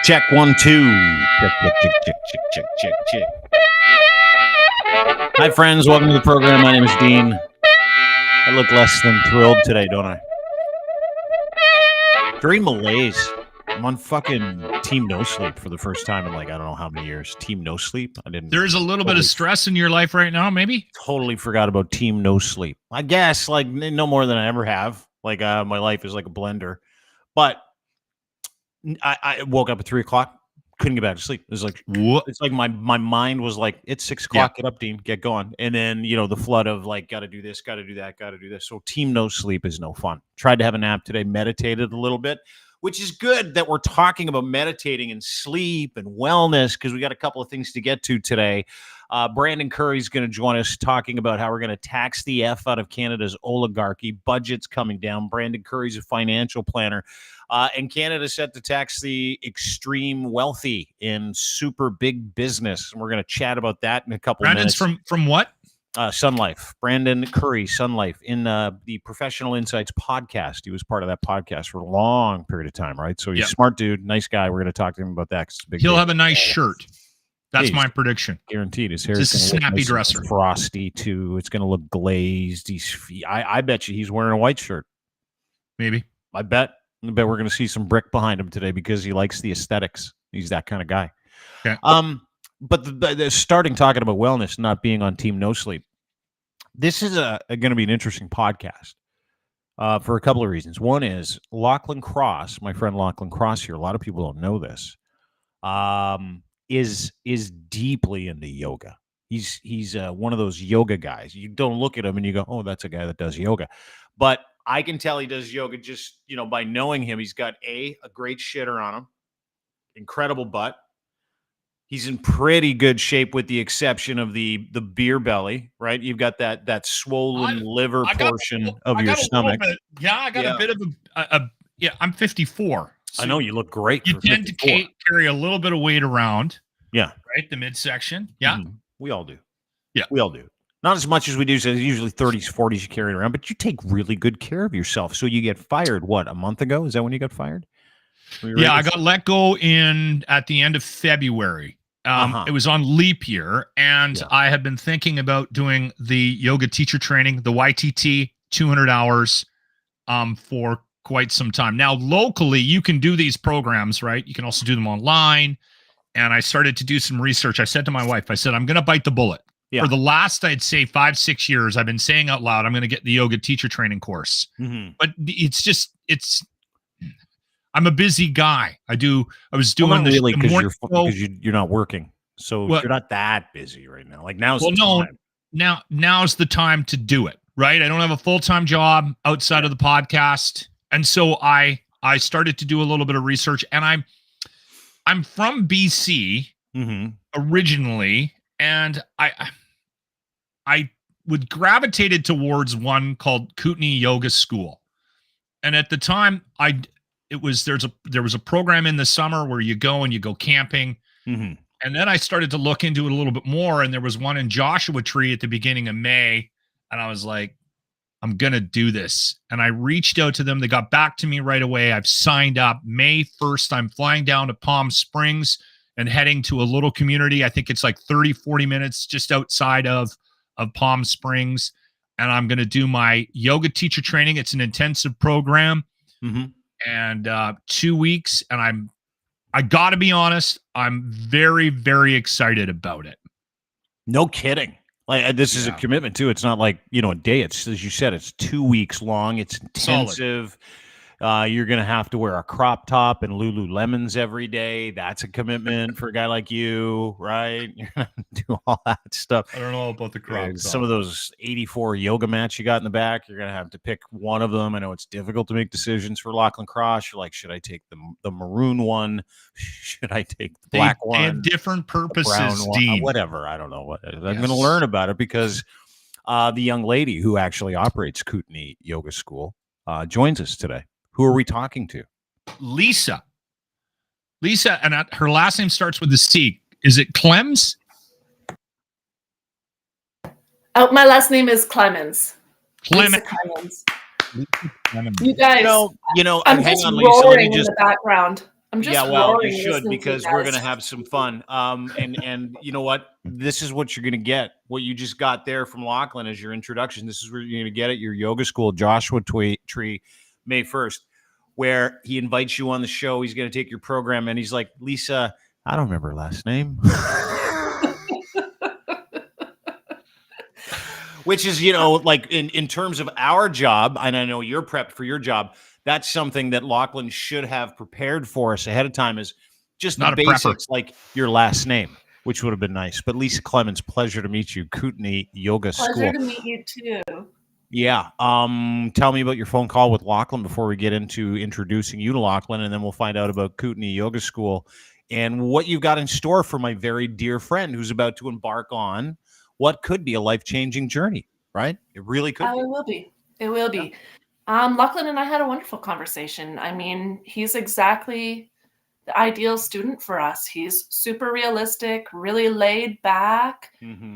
Check 1 2. Check. Hi, friends. Welcome to the program. My name is Dean. I look less than thrilled today, don't I? Very malaise. I'm on fucking Team No Sleep for the first time in like I don't know how many years. Team No Sleep. There's a little bit of stress in your life right now, maybe? Totally forgot about Team No Sleep. I guess like no more than I ever have. Like my life is like a blender. But I woke up at 3:00. Couldn't get back to sleep. It was like what? It's like my mind was like, it's 6:00. Yeah. Get up, Dean. Get going. And then the flood of like, got to do this, got to do that, got to do this. So Team No Sleep is no fun. Tried to have a nap today. Meditated a little bit, which is good that we're talking about meditating and sleep and wellness because we got a couple of things to get to today. Brandon Currie is going to join us talking about how we're going to tax the F out of Canada's oligarchy. Budget's coming down. Brandon Currie's a financial planner. And Canada set to tax the extreme wealthy in super big business. And we're going to chat about that in a couple of minutes. Brandon's from what? Sun Life. Brandon Currie, Sun Life, in the Professional Insights podcast. He was part of that podcast for a long period of time, right? So he's a smart dude, nice guy. We're going to talk to him about that. He'll have a nice shirt. That's my prediction. Guaranteed. His hair is a snappy nice dresser. Frosty, too. It's going to look glazed. I bet you he's wearing a white shirt. Maybe. I bet we're going to see some brick behind him today because he likes the aesthetics. He's that kind of guy. Okay. But the starting talking about wellness, not being on Team No Sleep. This is going to be an interesting podcast for a couple of reasons. One is Lochlin Cross, my friend Lochlin Cross here. A lot of people don't know this. Is deeply into yoga. He's one of those yoga guys. You don't look at him and you go, oh, that's a guy that does yoga. But I can tell he does yoga just, by knowing him. He's got a great shitter on him, incredible butt. He's in pretty good shape with the exception of the beer belly, right? You've got that swollen liver portion of your stomach. I got a bit of I'm 54. So I know you look great. You tend to carry a little bit of weight around. Yeah. Right? The midsection. Yeah. Mm-hmm. We all do. Yeah. We all do. Not as much as we do. So usually 30s, 40s you carry it around, but you take really good care of yourself. So you get fired, what, a month ago? Is that when you got fired? Yeah, I got let go at the end of February. It was on leap year, and I had been thinking about doing the yoga teacher training, the YTT, 200 hours for quite some time. Now, locally, you can do these programs, right? You can also do them online. And I started to do some research. I said to my wife, I'm going to bite the bullet. Yeah. For the last, I'd say 5-6 years, I've been saying out loud, I'm going to get the yoga teacher training course. Mm-hmm. But I'm a busy guy. I was doing this really because you're not working. So you're not that busy right now. Like now's the time. Now's the time to do it, right? I don't have a full-time job outside of the podcast. And so I started to do a little bit of research, and I'm from BC originally, and I would gravitated towards one called Kootany Yoga School. And at the time there was a program in the summer where you go camping. Mm-hmm. And then I started to look into it a little bit more, and there was one in Joshua Tree at the beginning of May, and I was like, I'm going to do this. And I reached out to them. They got back to me right away. I've signed up. May 1st, I'm flying down to Palm Springs and heading to a little community. I think it's like 30, 40 minutes just outside of Palm Springs. And I'm going to do my yoga teacher training. It's an intensive program. Mm-hmm. And 2 weeks. And I got to be honest, I'm very, very excited about it. No kidding. Like this is a commitment too. It's not like, a day. It's, as you said, it's 2 weeks long. It's intensive. You're going to have to wear a crop top and Lululemons every day. That's a commitment for a guy like you, right? You're going to do all that stuff. I don't know about the crop top. Some of those 84 yoga mats you got in the back, you're going to have to pick one of them. I know it's difficult to make decisions for Lochlin Cross. You're like, should I take the maroon one? Should I take the black one? They have different purposes, Dean. Whatever. I don't know. I'm going to learn about it because the young lady who actually operates Kootany Yoga School joins us today. Who are we talking to? Lisa, and her last name starts with a C. Is it Clems? Oh, my last name is Clemens. Clemens. You guys, I'm hang just on, Lisa. Let me roaring in just the background. I'm just well, you roaring should, listening to you because we're guys. gonna have some fun. And you know what? This is what you're gonna get. What you just got there from Lochlin as your introduction. This is where you're gonna get at your yoga school, Joshua Tree, May 1st, where he invites you on the show. He's gonna take your program, and he's like, Lisa, I don't remember her last name. Which is, like in terms of our job, and I know you're prepped for your job, that's something that Lochlin should have prepared for us ahead of time, is just Not the a prepper. basics, like your last name, which would have been nice. But Lisa Clemens, pleasure to meet you. Kootany Yoga School. Pleasure to meet you too. Yeah. Tell me about your phone call with Lochlin before we get into introducing you to Lochlin, and then we'll find out about Kootany Yoga School and what you've got in store for my very dear friend who's about to embark on what could be a life-changing journey, right? It really could be. It will be. It will be. Lochlin and I had a wonderful conversation. I mean, he's exactly the ideal student for us. He's super realistic, really laid back,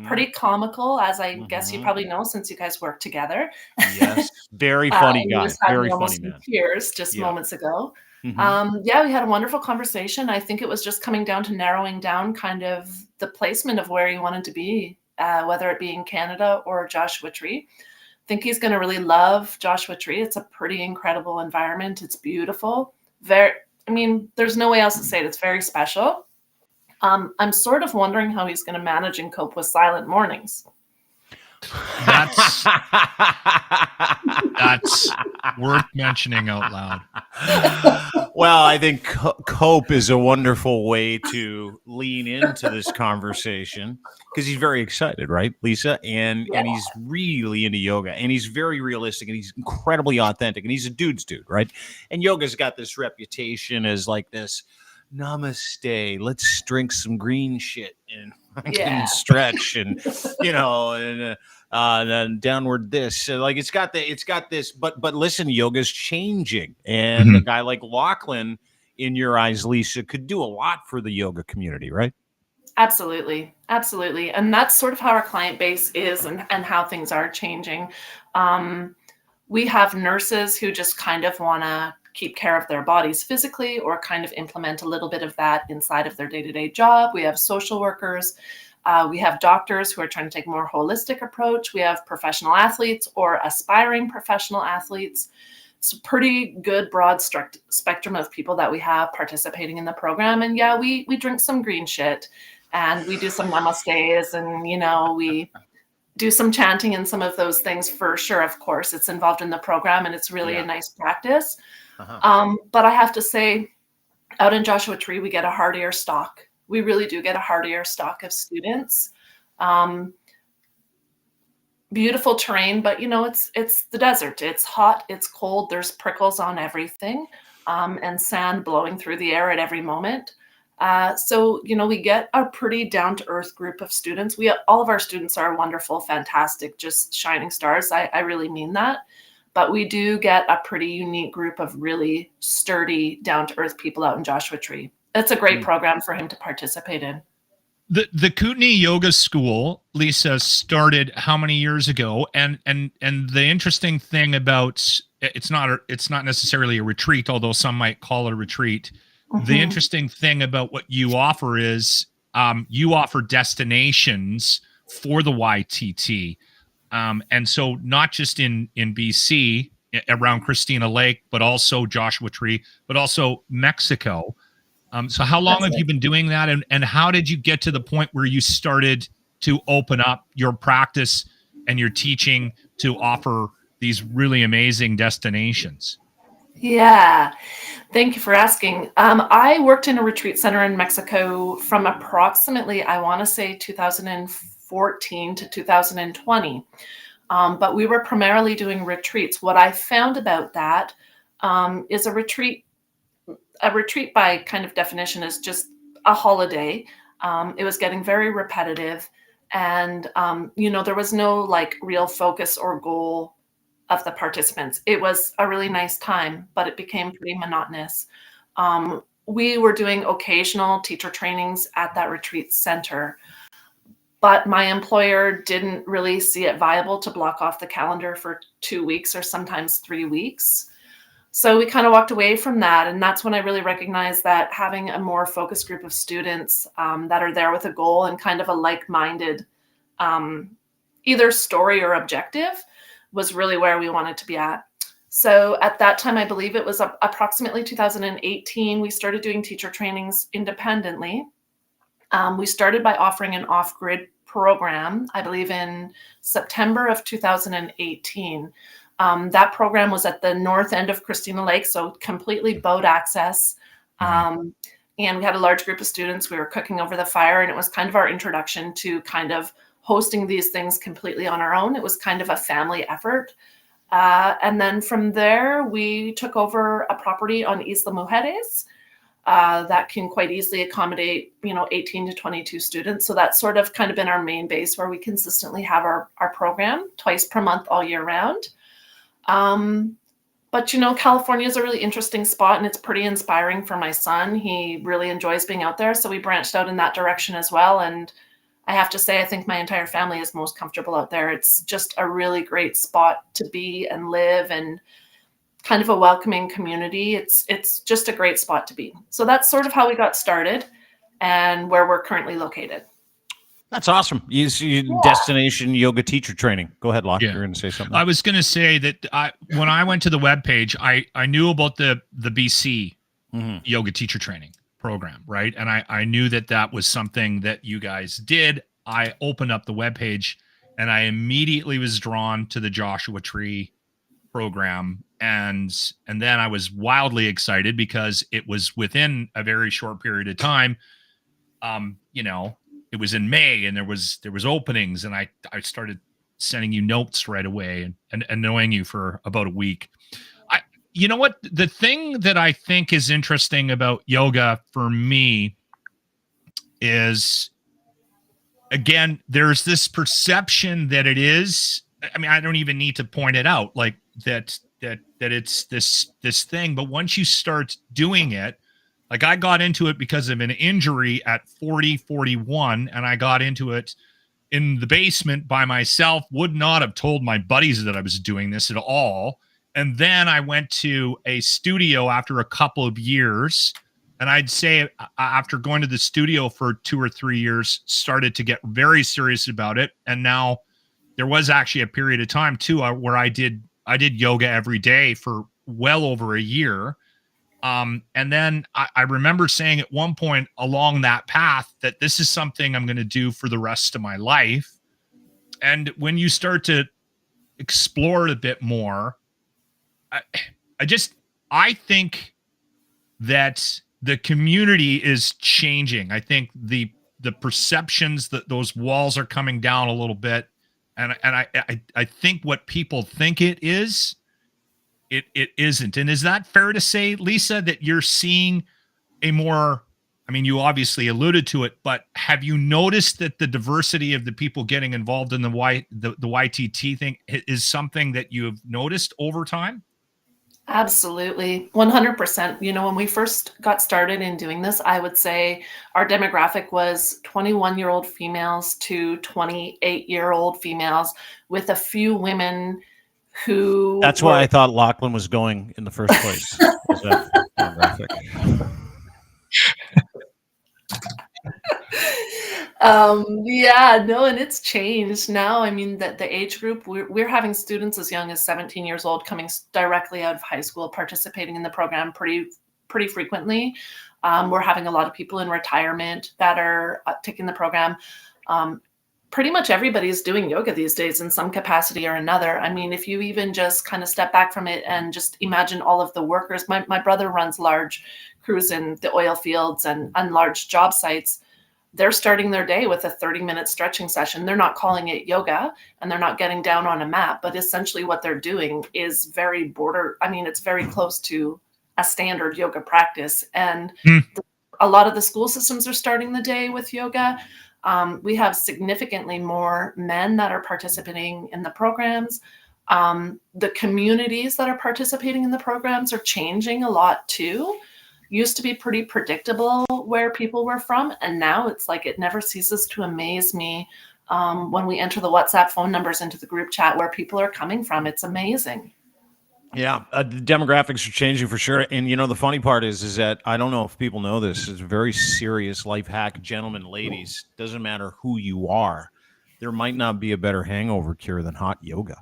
pretty comical, as I guess you probably know since you guys work together. Yes, very funny guy. Very funny man. Tears just moments ago. Mhm. We had a wonderful conversation. I think it was just coming down to narrowing down kind of the placement of where he wanted to be, whether it be in Canada or Joshua Tree. I think he's going to really love Joshua Tree. It's a pretty incredible environment. It's beautiful. There's no way else to say it. It's very special. I'm sort of wondering how he's going to manage and cope with silent mornings. That's worth mentioning out loud. Well, I think cope is a wonderful way to lean into this conversation, because he's very excited, right, Lisa? And he's really into yoga, and he's very realistic, and he's incredibly authentic, and he's a dude's dude, right? And yoga's got this reputation as like this namaste, let's drink some green shit and stretch and and then downward this. So like it's got this, but listen, yoga's changing, and a guy like Lochlin, in your eyes, Lisa, could do a lot for the yoga community, right? Absolutely. And that's sort of how our client base is and how things are changing. We have nurses who just kind of want to keep care of their bodies physically, or kind of implement a little bit of that inside of their day-to-day job. We have social workers. We have doctors who are trying to take a more holistic approach. We have professional athletes or aspiring professional athletes. It's a pretty good broad spectrum of people that we have participating in the program. And we drink some green shit, and we do some namastes, and we do some chanting and some of those things for sure. Of course, it's involved in the program, and it's really a nice practice. But I have to say, out in Joshua Tree, we get a heartier stock. We really do get a heartier stock of students. Beautiful terrain, but it's the desert. It's hot, it's cold, there's prickles on everything, and sand blowing through the air at every moment. So we get a pretty down-to-earth group of students. All of our students are wonderful, fantastic, just shining stars. I really mean that. But we do get a pretty unique group of really sturdy, down-to-earth people out in Joshua Tree. It's a great program for him to participate in. The Kootany Yoga School, Lisa, started how many years ago? And the interesting thing about it's not necessarily a retreat, although some might call it a retreat. The interesting thing about what you offer is you offer destinations for the YTT. And so not just in BC around Christina Lake, but also Joshua Tree, but also Mexico. So how long have you been doing that? And how did you get to the point where you started to open up your practice and your teaching to offer these really amazing destinations? Yeah, thank you for asking. I worked in a retreat center in Mexico from approximately, I want to say 2014 to 2020. But we were primarily doing retreats. What I found about that is a retreat by kind of definition is just a holiday. It was getting very repetitive, and there was no like real focus or goal of the participants. It was a really nice time, but it became pretty monotonous. We were doing occasional teacher trainings at that retreat center, but my employer didn't really see it viable to block off the calendar for 2 weeks or sometimes 3 weeks. So we kind of walked away from that. And that's when I really recognized that having a more focused group of students that are there with a goal and kind of a like-minded either story or objective was really where we wanted to be at. So at that time, I believe it was approximately 2018, we started doing teacher trainings independently. We started by offering an off-grid program, I believe in September of 2018. That program was at the north end of Christina Lake, so completely boat access. And we had a large group of students. We were cooking over the fire, and it was kind of our introduction to kind of hosting these things completely on our own. It was kind of a family effort. And then from there, we took over a property on Isla Mujeres that can quite easily accommodate, 18 to 22 students. So that's sort of kind of been our main base where we consistently have our program twice per month all year round. But, California is a really interesting spot, and it's pretty inspiring for my son. He really enjoys being out there. So we branched out in that direction as well. And I have to say, I think my entire family is most comfortable out there. It's just a really great spot to be and live, and kind of a welcoming community. It's just a great spot to be. So that's sort of how we got started and where we're currently located. That's awesome. Destination yoga teacher training. Go ahead, Locke. You're going to say something. I was going to say that when I went to the webpage, I knew about the BC yoga teacher training program, right? And I knew that was something that you guys did. I opened up the webpage and I immediately was drawn to the Joshua Tree program. And then I was wildly excited because it was within a very short period of time. It was in May, and there was openings, and I started sending you notes right away and annoying you for about a week. You know what? The thing that I think is interesting about yoga for me is, again, there's this perception that it is. I mean, I don't even need to point it out, like that it's this thing. But once you start doing it, like I got into it because of an injury at 41, and I got into it in the basement by myself, would not have told my buddies that I was doing this at all. And then I went to a studio after a couple of years, and I'd say after going to the studio for 2 or 3 years, started to get very serious about it. And now there was actually a period of time too where I did yoga every day for well over a year. And then I remember saying at one point along that path that this is something I'm going to do for the rest of my life. And when you start to explore it a bit more, I think that the community is changing. I think the perceptions that those walls are coming down a little bit. And I think what people think it is, it isn't. And is that fair to say, Lisa, that you're seeing a more, I mean, you obviously alluded to it, but have you noticed that the diversity of the people getting involved in the YTT thing is something that you have noticed over time? Absolutely. 100%. When we first got started in doing this, I would say our demographic was 21-year-old females to 28-year-old females, with a few women who... That's why I thought Lochlin was going in the first place. Was that demographic? And it's changed now. I mean, the age group, we're having students as young as 17 years old coming directly out of high school, participating in the program pretty frequently. We're having a lot of people in retirement that are taking the program. Pretty much everybody's doing yoga these days in some capacity or another. I mean, if you even just kind of step back from it and just imagine all of the workers, my brother runs large crews in the oil fields and large job sites. They're starting their day with a 30-minute stretching session. They're not calling it yoga, and they're not getting down on a mat, but essentially what they're doing is it's very close to a standard yoga practice. And a lot of the school systems are starting the day with yoga. We have significantly more men that are participating in the programs. The communities that are participating in the programs are changing a lot too. Used to be pretty predictable where people were from, and now it's like it never ceases to amaze me when we enter the WhatsApp phone numbers into the group chat where people are coming from. It's amazing. Yeah, the demographics are changing for sure. And the funny part is that I don't know if people know this. It's a very serious life hack, gentlemen, ladies. Doesn't matter who you are. There might not be a better hangover cure than hot yoga.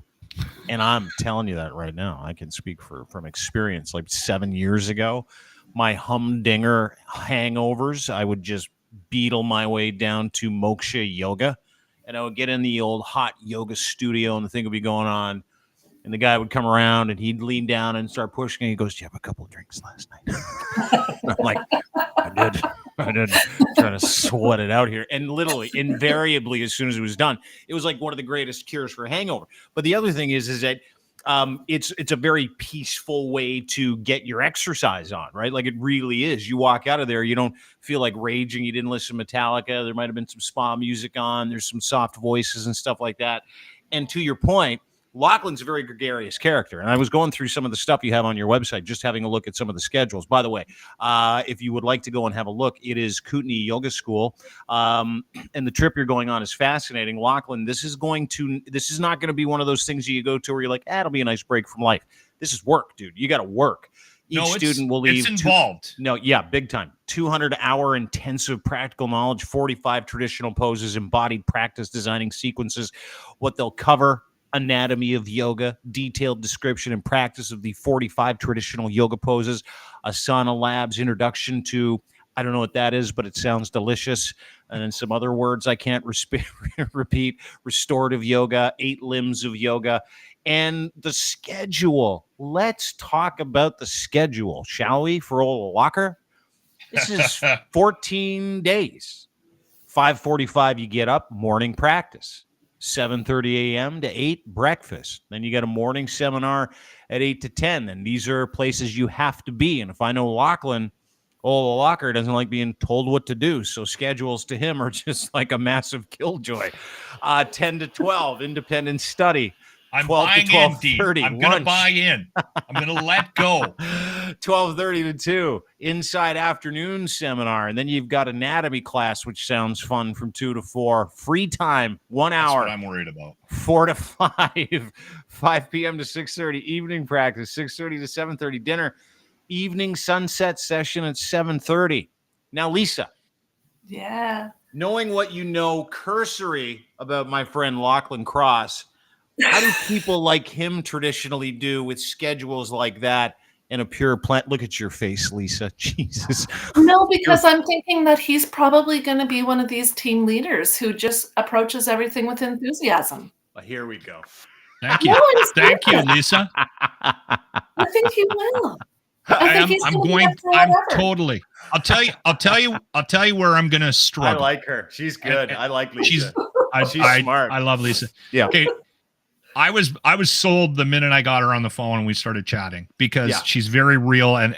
And I'm telling you that right now. I can speak from experience. Like 7 years ago, my humdinger hangovers, I would just beetle my way down to Moksha Yoga, and I would get in the old hot yoga studio, and the thing would be going on. And the guy would come around and he'd lean down and start pushing. And he goes, "Do you have a couple of drinks last night?" I'm like, I did. Trying to sweat it out here. And literally, invariably, as soon as it was done, it was like one of the greatest cures for a hangover. But the other thing is that it's a very peaceful way to get your exercise on, right? Like it really is. You walk out of there, you don't feel like raging. You didn't listen to Metallica. There might have been some spa music on. There's some soft voices and stuff like that. And to your point, Lochlin's a very gregarious character. And I was going through some of the stuff you have on your website, just having a look at some of the schedules. By the way, if you would like to go and have a look, it is Kootany Yoga School. And the trip you're going on is fascinating. Lochlin, this is not going to be one of those things you go to where you're like, it'll be a nice break from life. This is work, dude. You got to work. Each student will leave. It's involved. Big time. 200-hour intensive practical knowledge, 45 traditional poses, embodied practice, designing sequences. What they'll cover: anatomy of yoga, detailed description and practice of the 45 traditional yoga poses, Asana Labs introduction to, I don't know what that is, but it sounds delicious, and then some other words I can't repeat, restorative yoga, 8 limbs of yoga, and the schedule. Let's talk about the schedule, shall we, for old Locker? This is 14 days. 5:45 you get up, morning practice. 7:30 a.m. to 8, breakfast. Then you got a morning seminar at 8 to 10. And these are places you have to be. And if I know Lochlin, old Locker doesn't like being told what to do. So schedules to him are just like a massive killjoy. 10 to 12, independent study. I'm 12 buying to 12:30, in, I'm going to buy in. I'm going to let go. 12:30 to 2, inside afternoon seminar. And then you've got anatomy class, which sounds fun, from 2 to 4. Free time, 1 hour. That's what I'm worried about. 4 to 5, 5 p.m. to 6:30, evening practice, 6:30 to 7:30, dinner, evening sunset session at 7:30. Now, Lisa. Yeah. Knowing what you know cursory about my friend Lochlin Cross, how do people like him traditionally do with schedules like that in a pure plant? Look at your face, Lisa. Jesus. No, because I'm thinking that he's probably going to be one of these team leaders who just approaches everything with enthusiasm. Well, here we go. Thank you. Thank you, Lisa. I think he will. I'm totally. I'll tell you where I'm going to struggle. I like her. She's good. I like Lisa. She's smart. I love Lisa. Yeah. Okay. I was sold the minute I got her on the phone and we started chatting, because she's very real, and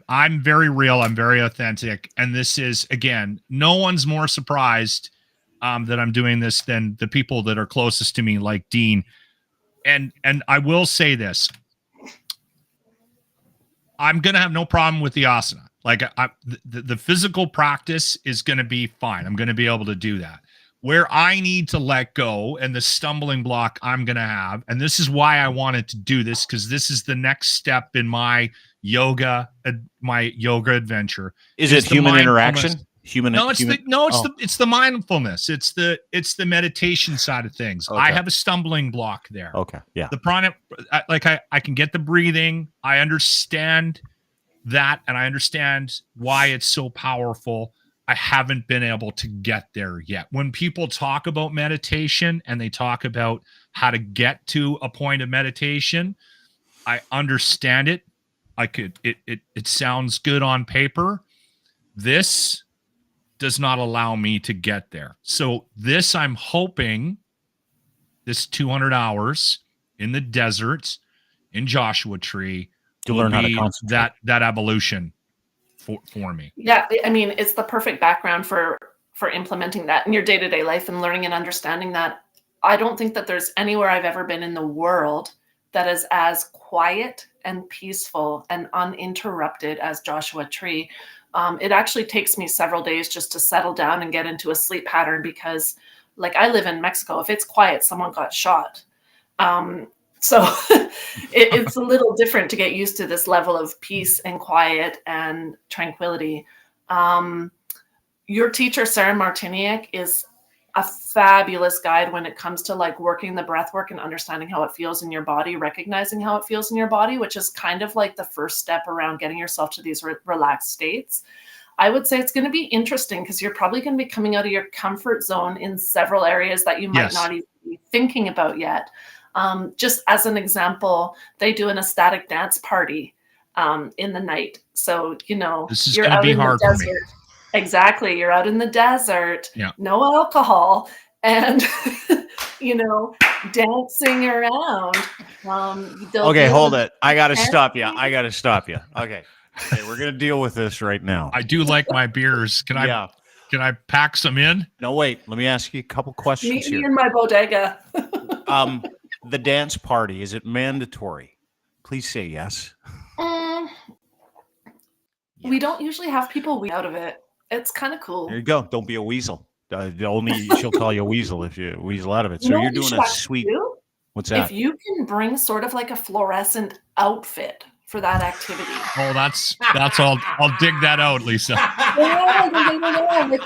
I'm very real. I'm very authentic. And this is, again, no one's more surprised that I'm doing this than the people that are closest to me, like Dean. And I will say this: I'm going to have no problem with the asana. Like the physical practice is going to be fine. I'm going to be able to do that. Where I need to let go, and the stumbling block I'm going to have, and this is why I wanted to do this, because this is the next step in my yoga adventure. Is it human interaction? It's the mindfulness. It's the meditation side of things. Okay. I have a stumbling block there. Okay. Yeah. The prana, I can get the breathing. I understand that, and I understand why it's so powerful. I haven't been able to get there yet. When people talk about meditation and they talk about how to get to a point of meditation, I understand it. It sounds good on paper. This does not allow me to get there. So this, I'm hoping, this 200 hours in the desert in Joshua Tree to learn how to concentrate. That evolution for me. Yeah, I mean, it's the perfect background for implementing that in your day-to-day life and learning and understanding that. I don't think that there's anywhere I've ever been in the world that is as quiet and peaceful and uninterrupted as Joshua Tree. It actually takes me several days just to settle down and get into a sleep pattern, because Like I live in Mexico. If it's quiet, someone got shot. So it's a little different to get used to this level of peace and quiet and tranquility. Your teacher, Sarah Martiniak, is a fabulous guide when it comes to like working the breath work and understanding how it feels in your body, recognizing how it feels in your body, which is kind of like the first step around getting yourself to these relaxed states. I would say it's going to be interesting because you're probably going to be coming out of your comfort zone in several areas that you might not even be thinking about yet. Just as an example, they do an ecstatic dance party in the night. So, this is going to be hard for me. Exactly. You're out in the desert, no alcohol, and, dancing around. Okay, hold it. I got to stop you. Okay. Okay, we're going to deal with this right now. I do like my beers. Can I pack some in? No, wait. Let me ask you a couple questions Meet here. me in my bodega. The dance party, is it mandatory? Please say yes. We don't usually have people out of it. It's kind of cool. There you go. Don't be a weasel. She'll call you a weasel if you weasel out of it. So you're doing a sweet. What's that? If you can bring sort of like a fluorescent outfit for that activity. Oh, that's all. I'll dig that out, Lisa. Yeah,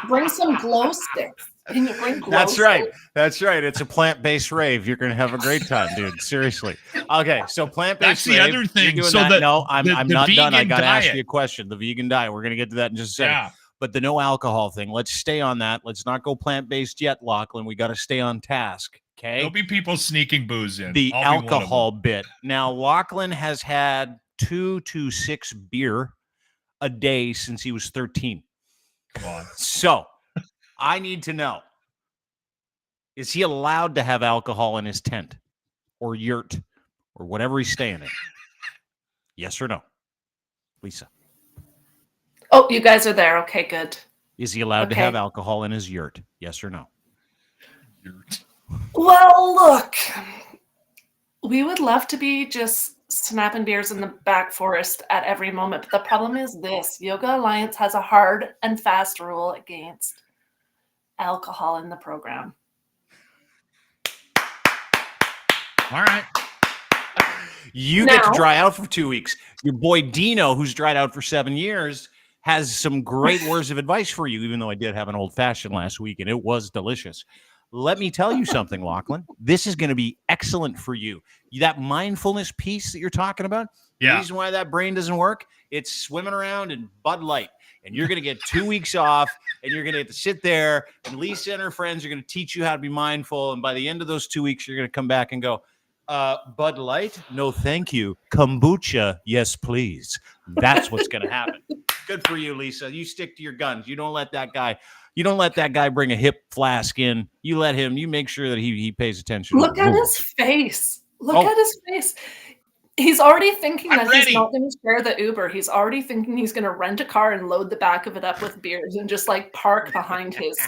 bring some glow sticks. Can you bring glow That's sticks? right. That's right. It's a plant-based rave. You're going to have a great time, dude. Seriously. Okay, so plant-based. That's the rave, other thing. So no, I'm not done. I got to ask diet. you a question. The vegan diet. We're going to get to that in just a second. Yeah. But the no alcohol thing, let's stay on that. Let's not go plant-based yet, Lochlin. We got to stay on task, okay? There'll be people sneaking booze in. The alcohol bit. Now, Lochlin has had 2 to 6 beer a day since he was 13. Come on. So, I need to know, is he allowed to have alcohol in his tent or yurt or whatever he's staying in? Yes or no? Lisa. Oh, you guys are there. Okay, good. Is he allowed to have alcohol in his yurt? Yes or no? Yurt. Well, look, we would love to be just snapping beers in the back forest at every moment. But the problem is this. Yoga Alliance has a hard and fast rule against alcohol in the program. All right. You get to dry out for 2 weeks. Your boy Dino, who's dried out for 7 years, has some great words of advice for you, even though I did have an old-fashioned last week, and it was delicious. Let me tell you something, Lochlin. This is going to be excellent for you. That mindfulness piece that you're talking about, the reason why that brain doesn't work, it's swimming around in Bud Light. And you're going to get 2 weeks off, and you're going to get to sit there, and Lisa and her friends are going to teach you how to be mindful. And by the end of those 2 weeks, you're going to come back and go, Bud Light? No, thank you. Kombucha? Yes, please. That's what's going to happen. Good for you, Lisa. You stick to your guns. You don't let that guy bring a hip flask in. You let him, you make sure that he pays attention. Look at his face. Look at his face. He's already thinking that he's not going to share the Uber. He's already thinking he's going to rent a car and load the back of it up with beers and just like park behind his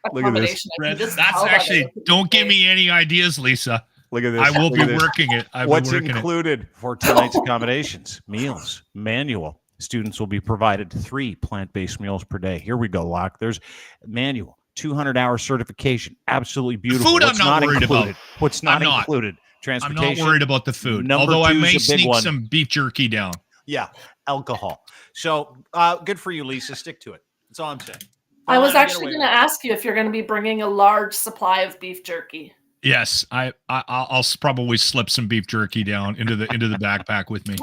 accommodation. That's actually, don't give me any ideas, Lisa. Look at this. I will be working it. What's included for tonight's accommodations? Meals, manual. Students will be provided 3 plant-based meals per day. Here we go, Locke. There's manual, 200-hour certification. Absolutely beautiful. Food I'm not worried about. What's not included? Transportation. I'm not worried about the food. Although I may sneak some beef jerky down. Yeah, alcohol. So good for you, Lisa. Stick to it. That's all I'm saying. I was actually going to ask you if you're going to be bringing a large supply of beef jerky. Yes, I'll probably slip some beef jerky down into the backpack with me.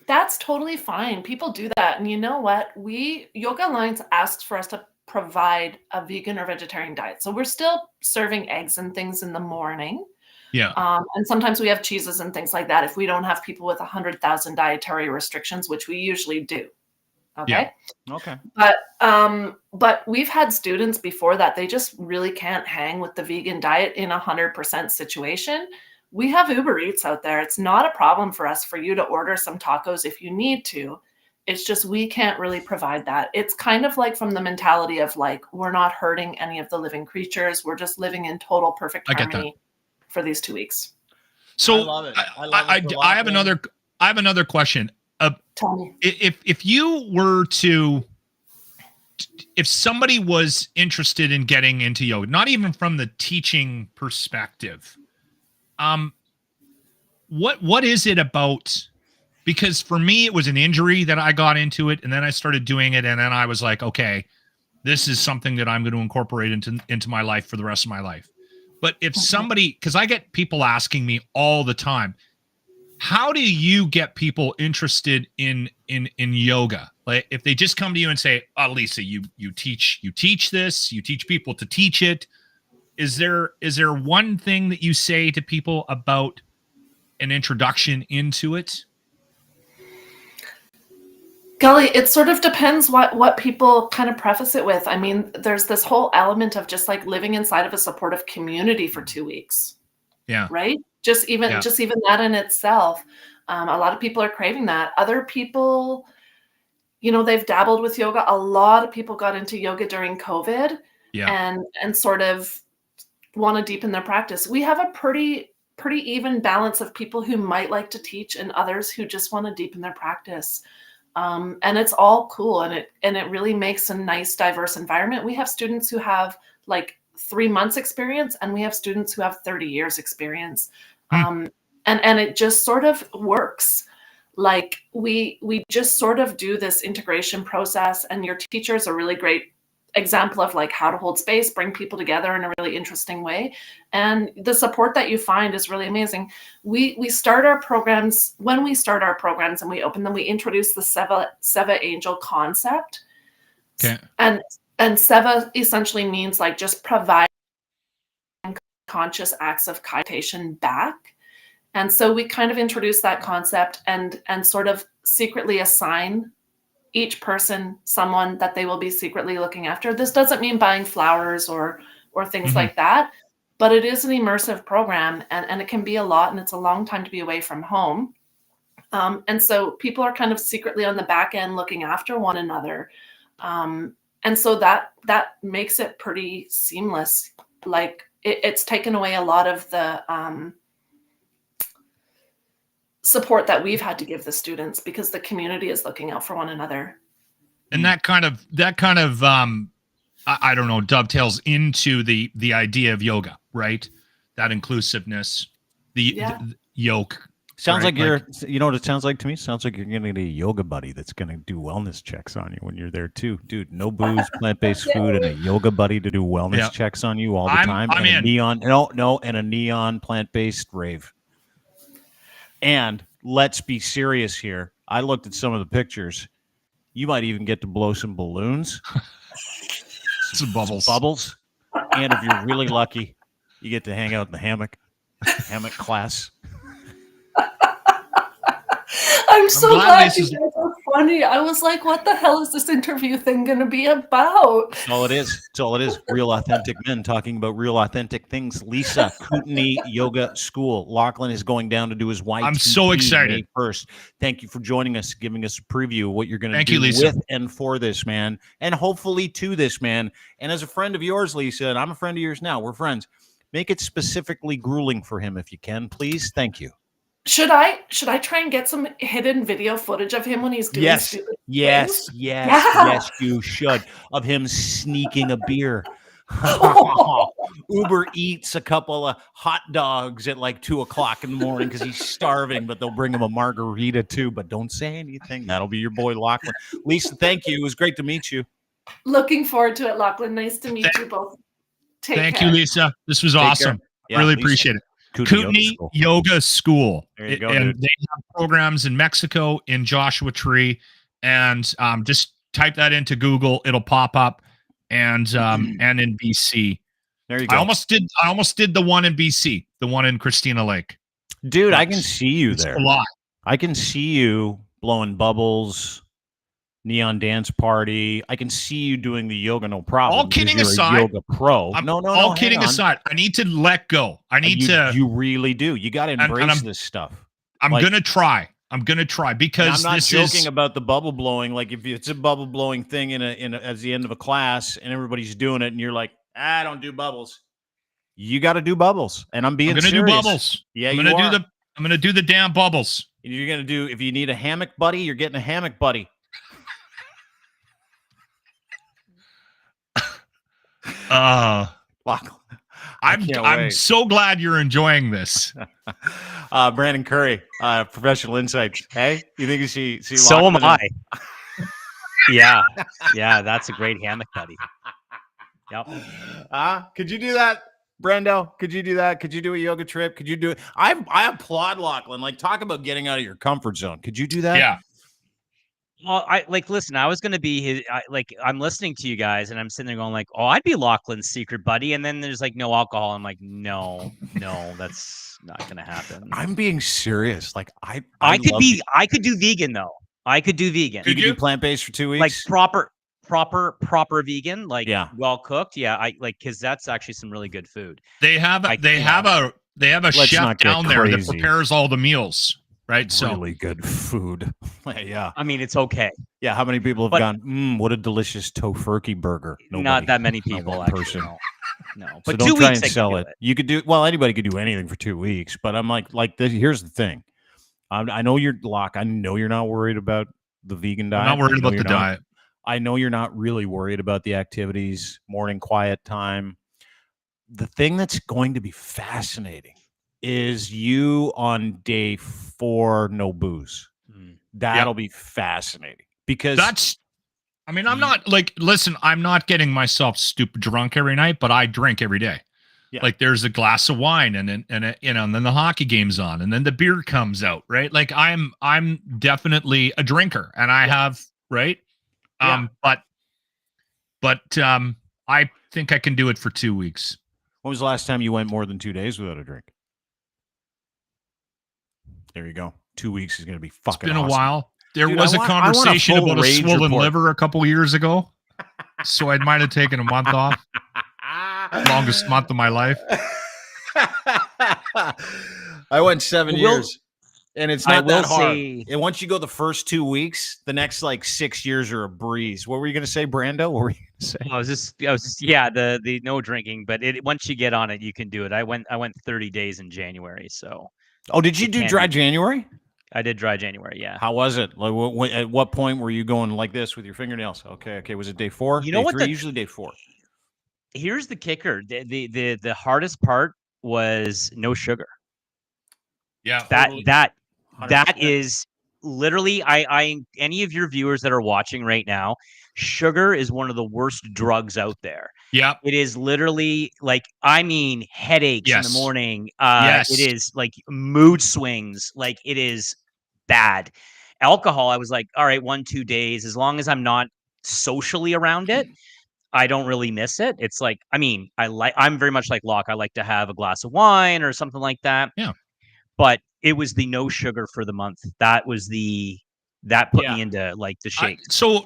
That's totally fine. People do that. And you know what? Yoga Alliance asks for us to provide a vegan or vegetarian diet. So we're still serving eggs and things in the morning. Yeah. And sometimes we have cheeses and things like that if we don't have people with 100,000 dietary restrictions, which we usually do. Okay. Yeah. Okay. But we've had students before that they just really can't hang with the vegan diet in 100% situation. We have Uber Eats out there. It's not a problem for us for you to order some tacos if you need to. It's just we can't really provide that. It's kind of like from the mentality of like, we're not hurting any of the living creatures. We're just living in total perfect harmony for these 2 weeks. So I love it. I have another question. Tell me. If you were to if somebody was interested in getting into yoga, not even from the teaching perspective, what is it about? Because for me, it was an injury that I got into it, and then I started doing it, and then I was like, okay, this is something that I'm going to incorporate into my life for the rest of my life. But if somebody, because I get people asking me all the time, how do you get people interested in yoga? Like if they just come to you and say, "Oh, Lisa, you teach this, you teach people to teach it." Is there one thing that you say to people about an introduction into it? Golly, it sort of depends what people kind of preface it with. I mean, there's this whole element of just like living inside of a supportive community for 2 weeks. Yeah. Right? Just even that in itself. A lot of people are craving that. Other people, they've dabbled with yoga. A lot of people got into yoga during COVID and sort of want to deepen their practice. We have a pretty even balance of people who might like to teach and others who just want to deepen their practice. And it's all cool, and it really makes a nice, diverse environment. We have students who have like 3 months experience, and we have students who have 30 years experience. And it just sort of works. Like we just sort of do this integration process, and your teacher is a really great example of like how to hold space, bring people together in a really interesting way. And the support that you find is really amazing. We start our programs, when we start our programs and we open them, we introduce the Seva Angel concept. Okay. And Seva essentially means like just provide conscious acts of meditation back. And so we kind of introduce that concept and sort of secretly assign each person someone that they will be secretly looking after. This doesn't mean buying flowers or things like that, but it is an immersive program, and it can be a lot, and it's a long time to be away from home. And so people are kind of secretly on the back end looking after one another. And so that makes it pretty seamless. Like it's taken away a lot of the support that we've had to give the students because the community is looking out for one another. And that kind of I don't know, dovetails into the idea of yoga, right? That inclusiveness, the yoke. Sounds right? like you know what it sounds like to me? Sounds like you're going to get a yoga buddy that's going to do wellness checks on you when you're there too. Dude, no booze, plant-based food, and a yoga buddy to do wellness checks on you all the time. I'm in. And a neon plant-based rave. And let's be serious here. I looked at some of the pictures. You might even get to blow some balloons. Some bubbles. And if you're really lucky, you get to hang out in the hammock class. I'm so glad you guys are funny. I was like, what the hell is this interview thing going to be about? That's all it is. It's all it is. Real authentic men talking about real authentic things. Lisa, Kootany Yoga School. Lochlin is going down to do his YTP. I'm so excited. May 1st. Thank you for joining us, giving us a preview of what you're going to do Lisa. with and for this man, and hopefully to this man. And as a friend of yours, Lisa, and I'm a friend of yours now, we're friends, make it specifically grueling for him if you can, please. Thank you. Should I try and get some hidden video footage of him when he's doing stupid things? Yes, you should. Of him sneaking a beer. Uber Eats a couple of hot dogs at like 2:00 in the morning because he's starving, but they'll bring him a margarita too. But don't say anything. That'll be your boy Lochlin. Lisa, thank you. It was great to meet you. Looking forward to it, Lochlin. Nice to meet you both. Thank you, Lisa. This was awesome. Yeah, really Lisa. appreciate it. Kootany Yoga School. There you go, and dude. they have programs in Mexico, in Joshua Tree, and just type that into Google, it'll pop up, and in BC. There you go. I almost did the one in BC, the one in Christina Lake. Dude, I can see you there. A lot. I can see you blowing bubbles, neon dance party. I can see you doing the yoga, no problem. All kidding you're aside, a yoga pro. No. All kidding aside, I need to let go. I need to. You really do. You got to embrace this stuff. I'm gonna try. Because I'm not joking about the bubble blowing. Like if it's a bubble blowing thing in at the end of a class and everybody's doing it, and you're like, I don't do bubbles. You got to do bubbles, and I'm being serious. Do bubbles. Yeah, I'm gonna do the damn bubbles. You're gonna do. If you need a hammock buddy, you're getting a hammock buddy. Lochlin. I'm so glad you're enjoying this. Brandon Currie, Professional Insights. Hey, you think you see So am Lochlin I. Yeah, that's a great hammock, buddy. Yep. Could you do that, Brendo? Could you do that? Could you do a yoga trip? Could you do it? I applaud Lochlin. Like, talk about getting out of your comfort zone. Could you do that? Yeah. Well, listen, I was going to be his, I'm listening to you guys and I'm sitting there going like, oh, I'd be Lachlan's secret buddy. And then there's like no alcohol. I'm like, no, that's not going to happen. I'm being serious. Like I could do vegan though. I could do vegan. You could do plant-based for 2 weeks? Like proper vegan, like well cooked. Yeah. Cause that's actually some really good food. They have a chef down there that prepares all the meals. Right, really good food. Yeah, I mean it's okay. Yeah, how many people have gone? What a delicious tofurkey burger. Nobody. Not that many people. Actually, no. But so don't try and sell it. You could do anybody could do anything for 2 weeks. But I'm like here's the thing. I know you're Locke. I know you're not worried about the vegan diet. I'm not worried about the diet. I know you're not really worried about the activities, morning quiet time. The thing that's going to be fascinating is you on day 4, no booze. That'll be fascinating because I'm not listen, I'm not getting myself stupid drunk every night, but I drink every day. Yeah. Like there's a glass of wine and then the hockey game's on and then the beer comes out, right? Like I'm definitely a drinker and I have, right? But I think I can do it for 2 weeks. When was the last time you went more than 2 days without a drink? There you go. 2 weeks is going to be fucking awesome. It's been a while. There was a conversation about a swollen liver a couple years ago. So I might have taken a month off. Longest month of my life. I went 7 years. And it's not that hard. And once you go the first 2 weeks, the next like 6 years are a breeze. What were you going to say, Brando? What were you going to say? I was just the no drinking, but once you get on it, you can do it. I went 30 days in January, so. Oh, did you do dry January? I did dry January, yeah. How was it? Like, at what point were you going like this with your fingernails? Okay. Was it day 4? You know day what? 3? Usually day 4. Here's the kicker. The hardest part was no sugar. Yeah. That is literally I any of your viewers that are watching right now, sugar is one of the worst drugs out there. Yeah. It is literally headaches in the morning. It is like mood swings. Like it is bad. Alcohol, I was like, all right, 1-2 days, as long as I'm not socially around it, I don't really miss it. It's like, I'm very much like Locke. I like to have a glass of wine or something like that. Yeah. But it was the no sugar for the month. That put me into like the shape. So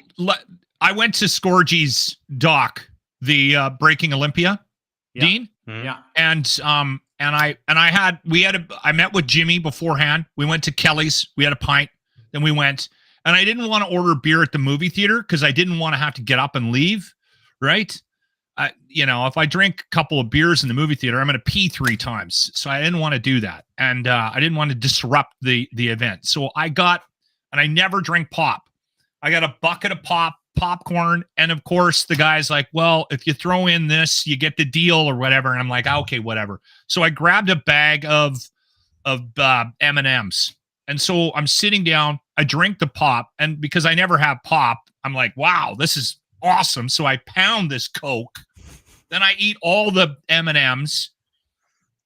I went to Scorgy's doc, the Breaking Olympia, Dean. Yeah. And I met with Jimmy beforehand. We went to Kelly's. We had a pint. Then we went, and I didn't want to order beer at the movie theater because I didn't want to have to get up and leave. Right. If I drink a couple of beers in the movie theater, I'm going to pee 3 times. So I didn't want to do that. And I didn't want to disrupt the event. So I never drink pop. I got a bucket of popcorn. And of course the guy's like, well, if you throw in this, you get the deal or whatever. And I'm like, okay, whatever. So I grabbed a bag of M&Ms. And so I'm sitting down, I drink the pop. And because I never have pop, I'm like, wow, this is awesome. So I pound this Coke. Then I eat all the M&Ms.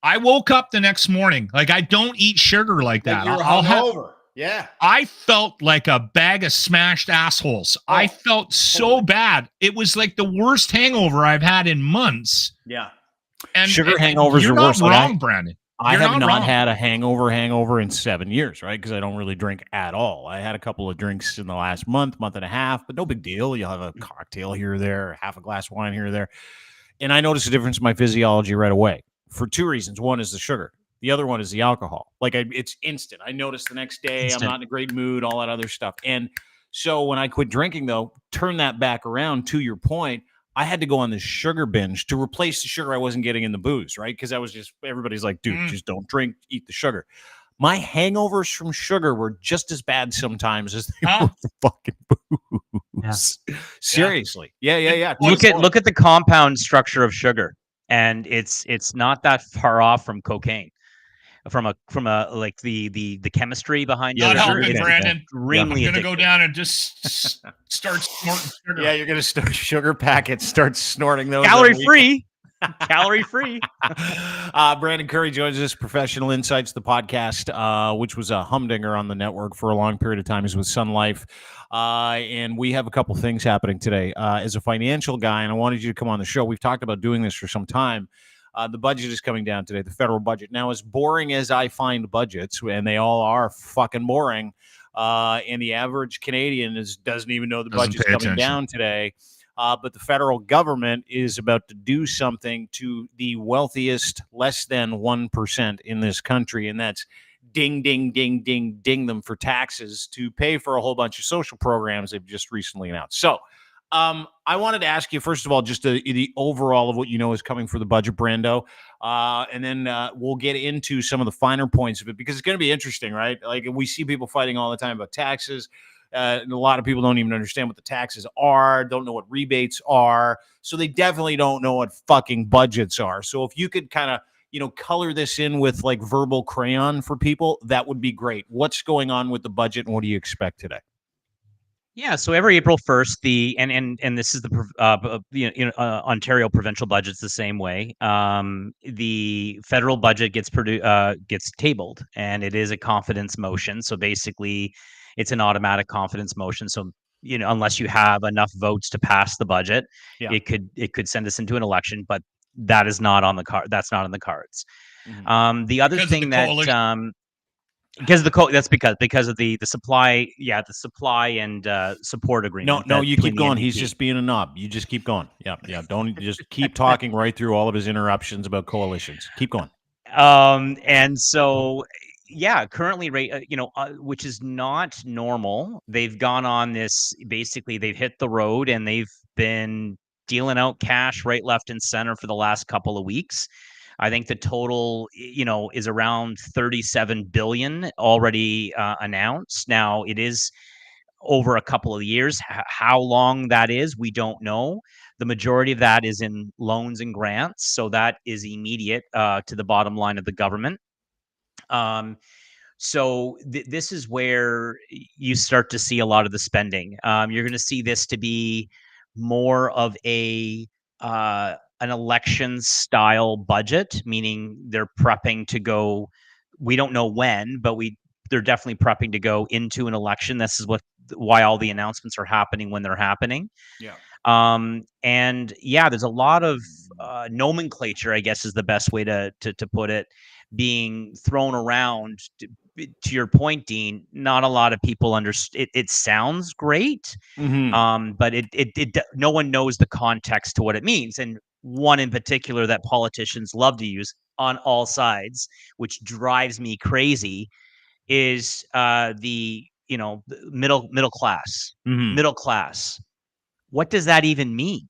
I woke up the next morning. Like, I don't eat sugar like that. I'll hungover. Yeah. I felt like a bag of smashed assholes. Oh, I felt so bad. It was like the worst hangover I've had in months. Yeah. And sugar hangovers are worse. You're not wrong, Brandon. I have not had a hangover in 7 years, right? Because I don't really drink at all. I had a couple of drinks in the last month and a half, but no big deal. You'll have a cocktail here or there, half a glass of wine here or there. And I noticed a difference in my physiology right away for 2 reasons. One is the sugar. The other one is the alcohol. Like, it's instant. I noticed the next day I'm not in a great mood, all that other stuff. And so when I quit drinking, though, turn that back around to your point, I had to go on this sugar binge to replace the sugar I wasn't getting in the booze, right? Because everybody's like, dude, just don't drink, eat the sugar. My hangovers from sugar were just as bad sometimes as they were from fucking booze. Seriously. Yeah. Look at the compound structure of sugar, and it's not that far off from cocaine. From a like the chemistry behind Not sugar. helping, Brandon. Extremely I'm gonna addictive. go down and just start snorting sugar. Yeah, you're gonna start sugar packets, start snorting those. Calorie free. Calorie free. Brandon Currie joins us, Professional Insights, the podcast, which was a humdinger on the network for a long period of time. He's with Sun Life. And we have a couple things happening today. As a financial guy, and I wanted you to come on the show, we've talked about doing this for some time. The budget is coming down today, the federal budget. Now, as boring as I find budgets, and they all are fucking boring, and the average Canadian doesn't even know the budget's coming down today. But the federal government is about to do something to the wealthiest, less than 1% in this country, and that's ding them for taxes to pay for a whole bunch of social programs they've just recently announced. So I wanted to ask you, first of all, just the overall of what you know is coming for the budget, Brando, and then we'll get into some of the finer points of it, because it's going to be interesting, right? Like, we see people fighting all the time about taxes. And a lot of people don't even understand what the taxes are, don't know what rebates are. So they definitely don't know what fucking budgets are. So if you could kind of, color this in with like verbal crayon for people, that would be great. What's going on with the budget, and what do you expect today? Yeah, so every April 1st, and this is the Ontario provincial budget's the same way. The federal budget gets tabled, and it is a confidence motion. So basically, it's an automatic confidence motion. So unless you have enough votes to pass the budget, it could send us into an election. But that is not on the card. That's not on the cards. Mm-hmm. The other thing that because of the supply, the supply and support agreement. No, you keep going. He's just being a knob. You just keep going. Yeah. Don't just keep talking right through all of his interruptions about coalitions. Keep going. And so, currently, which is not normal. They've gone on this. Basically, they've hit the road, and they've been dealing out cash right, left, and center for the last couple of weeks. I think the total, is around 37 billion already announced. Now, it is over a couple of years. How long that is, we don't know. The majority of that is in loans and grants, so that is immediate to the bottom line of the government. So this is where you start to see a lot of the spending. You're going to see this to be more of an election style budget, meaning they're prepping to go. We don't know when, but they're definitely prepping to go into an election. This is why all the announcements are happening when they're happening. Yeah. And there's a lot of nomenclature, I guess, is the best way to put it, being thrown around. To your point, Dean, not a lot of people understand. It sounds great, but it no one knows the context to what it means. And one in particular that politicians love to use on all sides, which drives me crazy, is the middle class. Mm-hmm. Middle class. What does that even mean?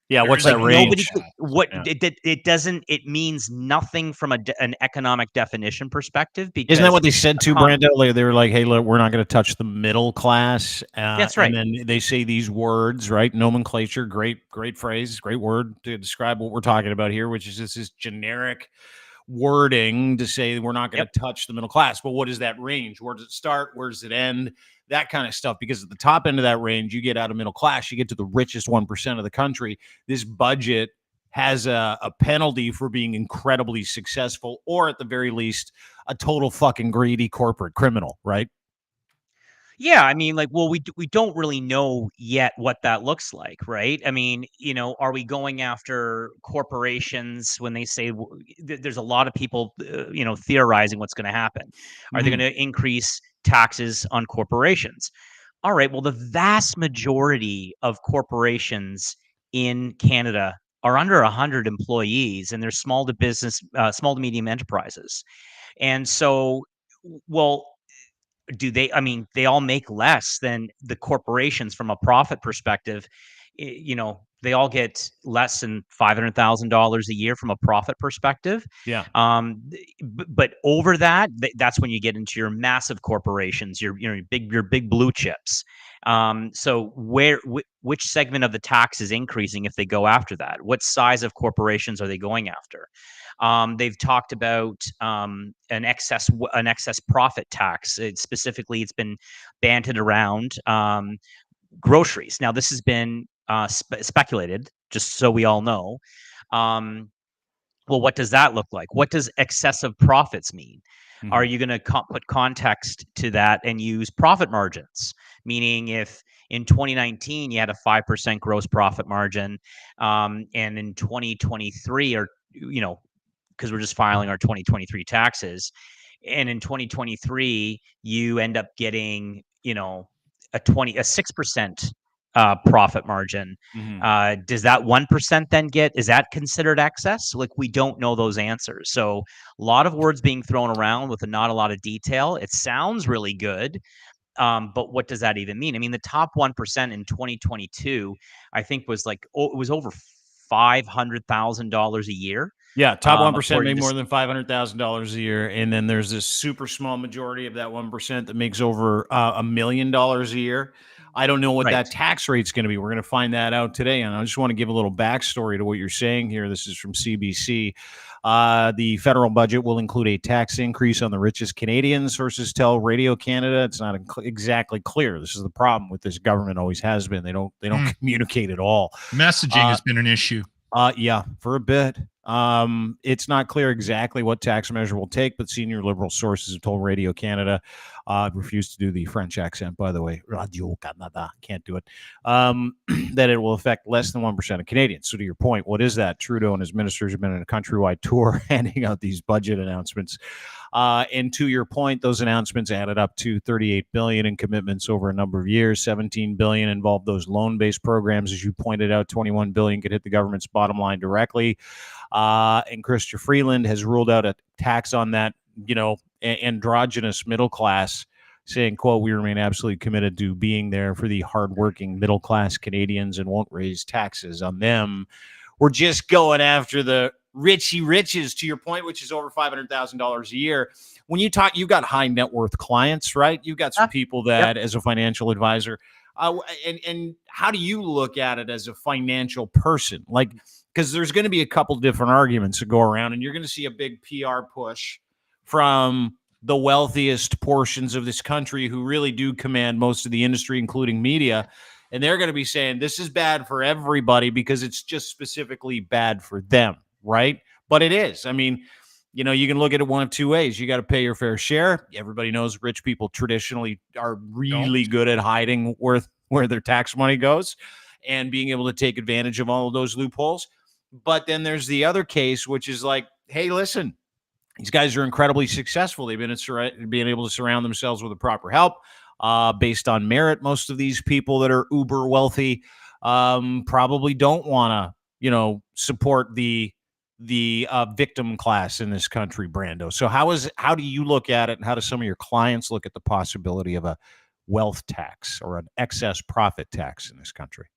Yeah, what's that range? It doesn't. It means nothing from an economic definition perspective. Because isn't that what they said to Brando? They were like, "Hey, look, we're not going to touch the middle class." That's right. And then they say these words, right? Nomenclature, great phrase, great word to describe what we're talking about here, which is just this generic wording to say we're not going to touch the middle class. But what is that range? Where does it start? Where does it end? That kind of stuff, because at the top end of that range, you get out of middle class, you get to the richest 1% of the country. This budget has a penalty for being incredibly successful, or at the very least, a total fucking greedy corporate criminal, right? Yeah, I mean, we don't really know yet what that looks like, right? I mean, are we going after corporations when they say there's a lot of people, theorizing what's going to happen? Are they going to increase taxes on corporations? All right, well, the vast majority of corporations in Canada are under 100 employees, and they're small to medium enterprises. And so, they all make less than the corporations from a profit perspective. they all get less than $500,000 a year from a profit perspective. Yeah. But over that, that's when you get into your massive corporations, your big blue chips. So which segment of the tax is increasing if they go after that? What size of corporations are they going after? They've talked about an excess profit tax. Specifically, it's been banted around groceries. Now, this has been speculated, just so we all know. Well, what does that look like? What does excessive profits mean? Mm-hmm. Are you going to put context to that and use profit margins? Meaning, if in 2019 you had a 5% gross profit margin, and in 2023, or because we're just filing our 2023 taxes, and in 2023 you end up getting a 6% profit margin. Mm-hmm. Does that 1% then is that considered excess? Like, we don't know those answers. So a lot of words being thrown around with not a lot of detail. It sounds really good. But what does that even mean? I mean, the top 1% in 2022, I think it was over $500,000 a year. Yeah, top 1% make more than $500,000 a year, and then there's this super small majority of that 1% that makes over $1 million a year. I don't know what that tax rate's going to be. We're going to find that out today, and I just want to give a little backstory to what you're saying here. This is from CBC. The federal budget will include a tax increase on the richest Canadians, sources tell Radio Canada. It's not exactly clear. This is the problem with this government. Always has been. They don't communicate at all. Messaging has been an issue. Yeah, for a bit. It's not clear exactly what tax measure will take, but senior Liberal sources have told Radio Canada, refused to do the French accent, by the way, Radio Canada, can't do it, that it will affect less than 1% of Canadians. So to your point, what is that? Trudeau and his ministers have been on a countrywide tour handing out these budget announcements. And to your point, those announcements added up to $38 billion in commitments over a number of years. $17 billion involved those loan-based programs. As you pointed out, $21 billion could hit the government's bottom line directly. And Chrystia Freeland has ruled out a tax on that, androgynous middle class, saying, quote, "We remain absolutely committed to being there for the hardworking middle-class Canadians and won't raise taxes on them. We're just going after the richy riches," to your point, which is over $500,000 a year. When you talk, you've got high net worth clients, right? You've got some people that, as a financial advisor, and how do you look at it as a financial person? Like, because there's going to be a couple different arguments that go around, and you're going to see a big PR push from the wealthiest portions of this country who really do command most of the industry, including media. And they're going to be saying this is bad for everybody because it's just specifically bad for them, right? But it is. I mean, you can look at it one of two ways. You got to pay your fair share. Everybody knows rich people traditionally are really good at hiding where their tax money goes and being able to take advantage of all of those loopholes. But then there's the other case, which is like, hey, listen, these guys are incredibly successful. They've been being able to surround themselves with the proper help based on merit. Most of these people that are uber wealthy probably don't want to, support the victim class in this country, Brando. So how do you look at it, and how do some of your clients look at the possibility of a wealth tax or an excess profit tax in this country?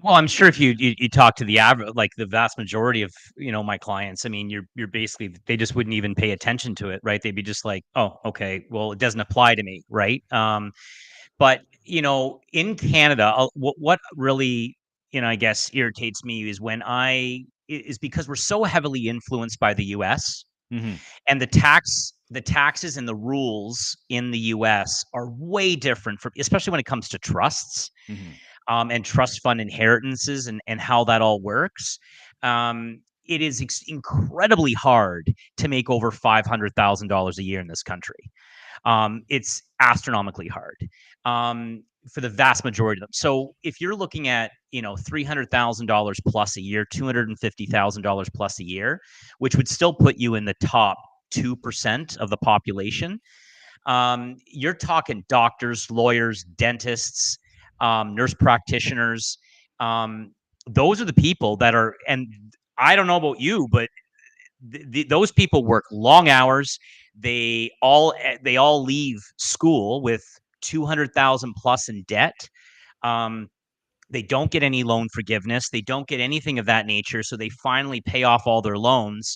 Well, I'm sure if you talk to the average, like the vast majority of my clients, I mean, you're basically, they just wouldn't even pay attention to it, right? They'd be just like, oh, okay, well, it doesn't apply to me, right? But in Canada, what really I guess irritates me is because we're so heavily influenced by the U.S. Mm-hmm. and the taxes and the rules in the U.S. are way different especially when it comes to trusts. Mm-hmm. And trust fund inheritances and how that all works. It is incredibly hard to make over $500,000 a year in this country. It's astronomically hard for the vast majority of them. So if you're looking at $300,000 plus a year, $250,000 plus a year, which would still put you in the top 2% of the population, you're talking doctors, lawyers, dentists, nurse practitioners. Those are the people that are, and I don't know about you, but those people work long hours. They all leave school with 200,000 plus in debt. They don't get any loan forgiveness. They don't get anything of that nature. So they finally pay off all their loans.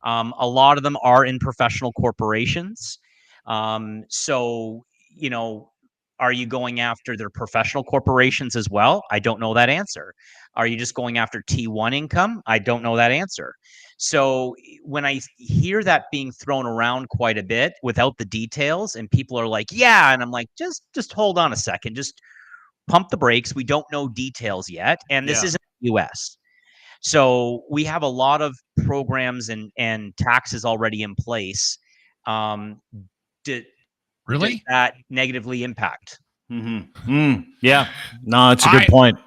A lot of them are in professional corporations. So, are you going after their professional corporations as well? I don't know that answer. Are you just going after T1 income? I don't know that answer. So when I hear that being thrown around quite a bit without the details, and people are like, yeah, and I'm like, just hold on a second, just pump the brakes. We don't know details yet, and this isn't the US. So we have a lot of programs and taxes already in place. Did that negatively impact? Yeah, no, it's a good point.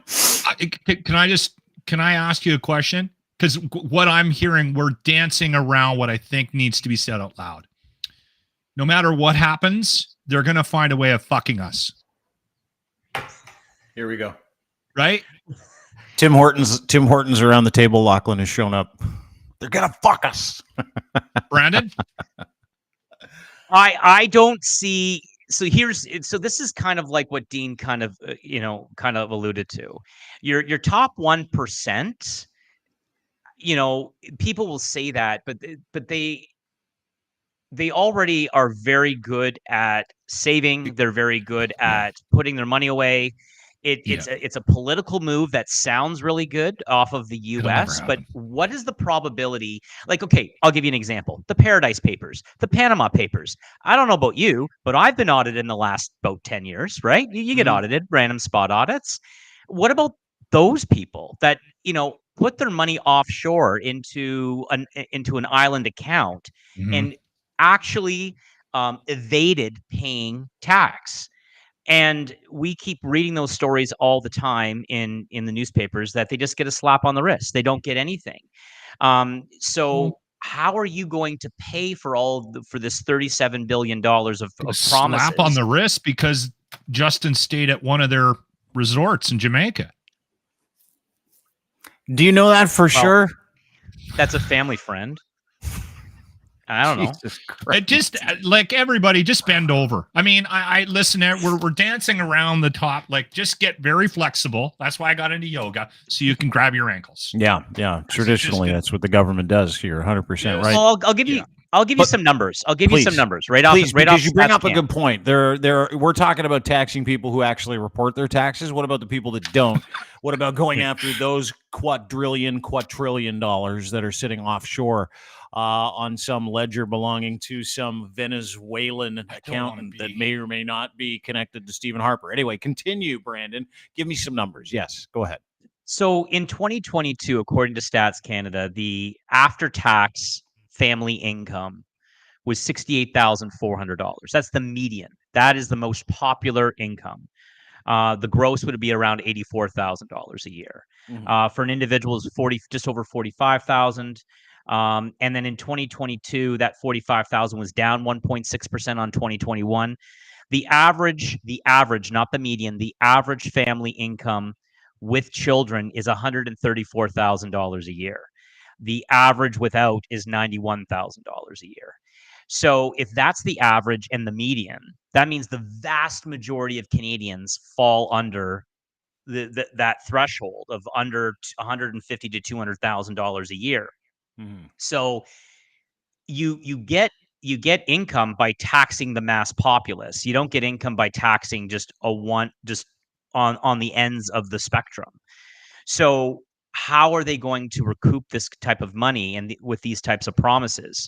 Can I ask you a question? Because what I'm hearing, we're dancing around what I think needs to be said out loud. No matter what happens, they're going to find a way of fucking us. Here we go. Right? Tim Hortons around the table. Lochlin has shown up. They're going to fuck us. Brandon? I don't see. So this is kind of like what Dean kind of alluded to. Your top 1%, people will say that, but they already are very good at saving. They're very good at putting their money away. It's a political move that sounds really good off of the US, but what is the probability? Like, okay, I'll give you an example. The Paradise Papers, the Panama Papers. I don't know about you, but I've been audited in the last about 10 years, right? You get audited, random spot audits. What about those people that, put their money offshore into an island account and actually evaded paying tax? And we keep reading those stories all the time in the newspapers that they just get a slap on the wrist. They don't get anything. So how are you going to pay for for this $37 billion of promises? Slap on the wrist because Justin stayed at one of their resorts in Jamaica. Do you know that for sure? That's a family friend. I don't know. It just like everybody, just bend over. I mean, I listen. We're dancing around the top. Like, just get very flexible. That's why I got into yoga, so you can grab your ankles. Yeah. Traditionally, that's what the government does here. 100% right. Well, I'll give you. I'll give you some numbers. I'll give you some numbers right off. Because you bring up a good point. We're talking about taxing people who actually report their taxes. What about the people that don't? What about going after those quadrillion dollars that are sitting offshore on some ledger belonging to some Venezuelan accountant that may or may not be connected to Stephen Harper? Anyway, continue, Brandon. Give me some numbers. Yes, go ahead. So in 2022, according to Stats Canada, the after-tax family income was $68,400. That's the median. That is the most popular income. The gross would be around $84,000 a year. For an individual, is just over $45,000. And then in 2022, that $45,000 was down 1.6% on 2021. The average, not the median, the average family income with children is $134,000 a year. The average without is $91,000 a year. So if that's the average and the median, that means the vast majority of Canadians fall under that threshold of under $150,000 to $200,000 a year. So you get income by taxing the mass populace. You don't get income by taxing just on the ends of the spectrum. So how are they going to recoup this type of money with these types of promises?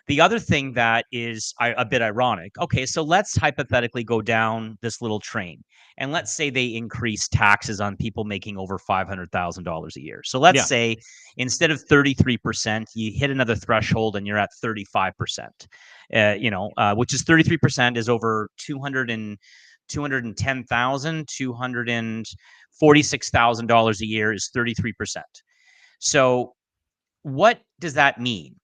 The other thing that is a bit ironic. Okay, so let's hypothetically go down this little train, and let's say they increase taxes on people making over $500,000 a year. So let's say instead of 33%, you hit another threshold and you're at 35%. Which is 33% is over $246,000 a year is 33%. So what does that mean?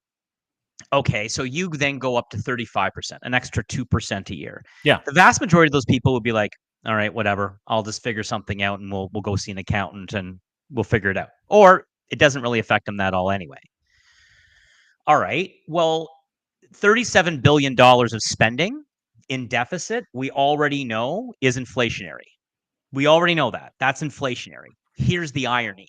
Okay, so you then go up to 35%, an extra 2% a year. Yeah. The vast majority of those people would be like, all right, whatever, I'll just figure something out and we'll go see an accountant and we'll figure it out. Or it doesn't really affect them that all anyway. All right, well, $37 billion of spending in deficit, we already know is inflationary. We already know that. That's inflationary. Here's the irony.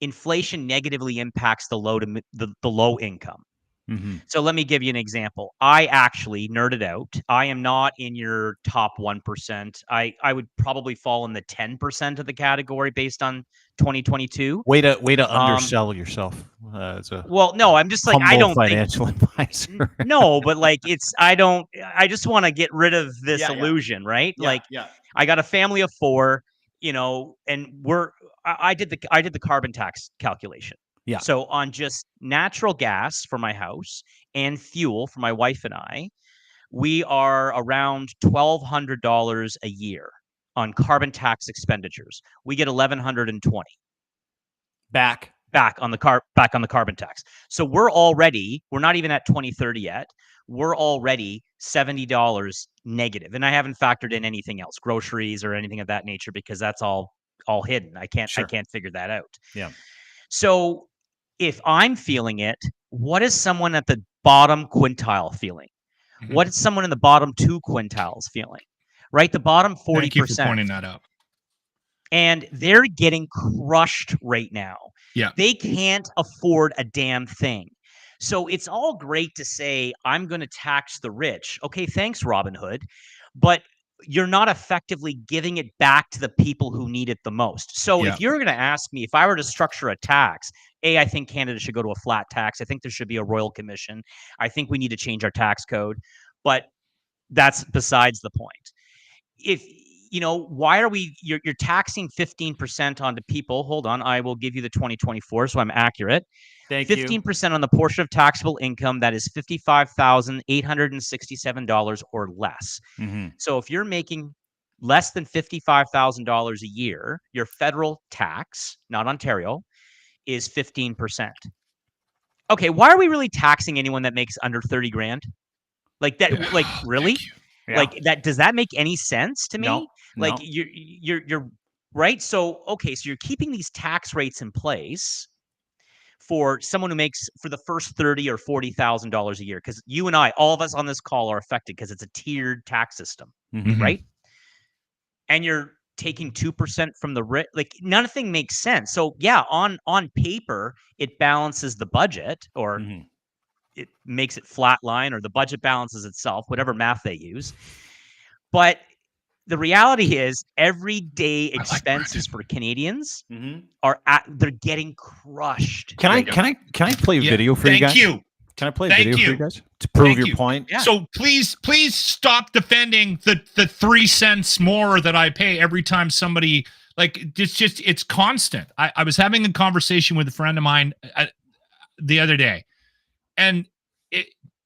Inflation negatively impacts the low to the low income. Mm-hmm. So let me give you an example. I actually nerded out. I am not in your top 1%. I would probably fall in the 10% of the category based on 2022. Way to undersell yourself. Well, no, I'm just like, I don't financial advisor. No, but like I just want to get rid of this illusion, right? I got a family of 4, and I did the carbon tax calculation. Yeah. So on just natural gas for my house and fuel for my wife and I, we are around $1,200 a year on carbon tax expenditures. We get $1,120 back on the carbon tax. So we're not even at 2030 yet. We're already $70 negative, and I haven't factored in anything else, groceries or anything of that nature, because that's all hidden. I can't figure that out. Yeah. So if I'm feeling it, what is someone at the bottom quintile feeling? Mm-hmm. What is someone in the bottom 2 quintiles feeling? Right? The bottom 40%. Thank you for pointing that out. And they're getting crushed right now. Yeah. They can't afford a damn thing. So it's all great to say, I'm going to tax the rich. Okay, thanks, Robin Hood. But you're not effectively giving it back to the people who need it the most. So if you're going to ask me, if I were to structure a tax, I think Canada should go to a flat tax. I think there should be a royal commission. I think we need to change our tax code. But that's besides the point. If why are you're taxing 15% onto people? Hold on, I will give you the 2024 so I'm accurate. Thank you. 15% on the portion of taxable income that is $55,867 or less. Mm-hmm. So if you're making less than $55,000 a year, your federal tax, not Ontario, is 15%. Okay, why are we really taxing anyone that makes under 30 grand? Like that, like really? Yeah. Like that, does that make any sense to me? No, like no. You're right. So, okay. So you're keeping these tax rates in place for someone who makes for the first $30,000 or $40,000 a year. Cause you and I, all of us on this call are affected because it's a tiered tax system, mm-hmm. right? And you're taking 2% from the rich. Like nothing makes sense. So yeah, on paper, it balances the budget or mm-hmm. it makes it flat line or the budget balances itself, whatever math they use. But the reality is everyday expenses for Canadians mm-hmm. they're getting crushed. Can I play a video for you guys? Thank you. Can I play a video for you guys to prove your point? Yeah. So please stop defending the 3 cents more that I pay every time somebody it's constant. I was having a conversation with a friend of mine the other day. And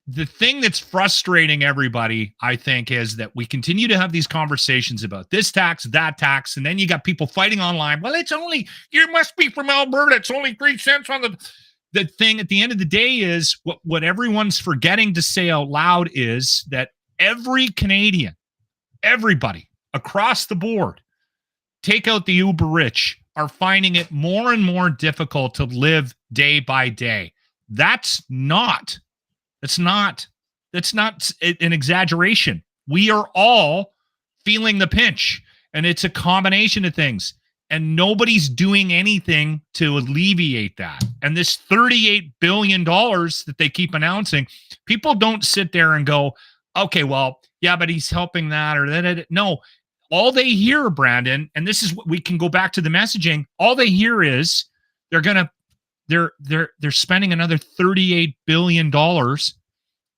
the thing that's frustrating everybody, I think, is that we continue to have these conversations about this tax, that tax, and then you got people fighting online. Well, you must be from Alberta. It's only 3 cents on the thing. At the end of the day is what everyone's forgetting to say out loud is that every Canadian, everybody across the board, take out the uber rich, are finding it more and more difficult to live day by day. That's not an exaggeration. We are all feeling the pinch, and it's a combination of things, and nobody's doing anything to alleviate that. And this $38 billion that they keep announcing, people don't sit there and go, okay, well, yeah, but he's helping that or that. No, all they hear, Brandon, and this is what we can go back to the messaging. All they hear is they're spending another $38 billion.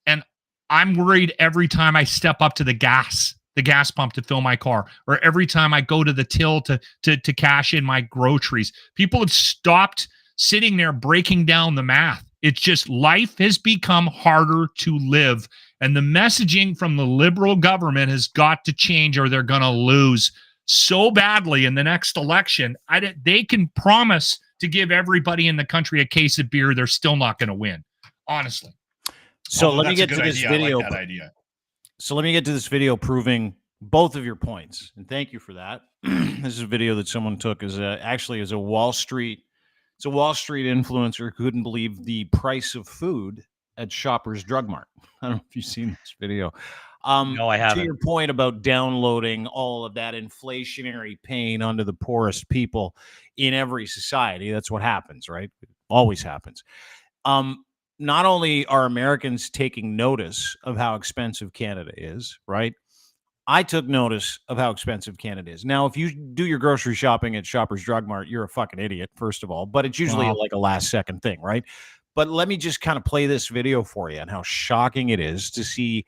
And I'm worried every time I step up to the gas pump to fill my car, or every time I go to the till to cash in my groceries. People have stopped sitting there breaking down the math. It's just life has become harder to live. And the messaging from the Liberal government has got to change, or they're going to lose so badly in the next election. They can promise to give everybody in the country a case of beer. They're still not going to win, honestly. So let me get to this video. I like that idea. So let me get to this video proving both of your points. And thank you for that. This is a video that someone took as a Wall Street. It's a Wall Street influencer who couldn't believe the price of food at Shoppers Drug Mart. I don't know if you've seen this video. No, I haven't. To your point about downloading all of that inflationary pain onto the poorest people in every society, that's what happens, right? It always happens. Not only are Americans taking notice of how expensive Canada is, right? I took notice of how expensive Canada is. Now, if you do your grocery shopping at Shoppers Drug Mart, you're a fucking idiot, first of all, but it's usually like a last second thing, right? But let me just kind of play this video for you and how shocking it is to see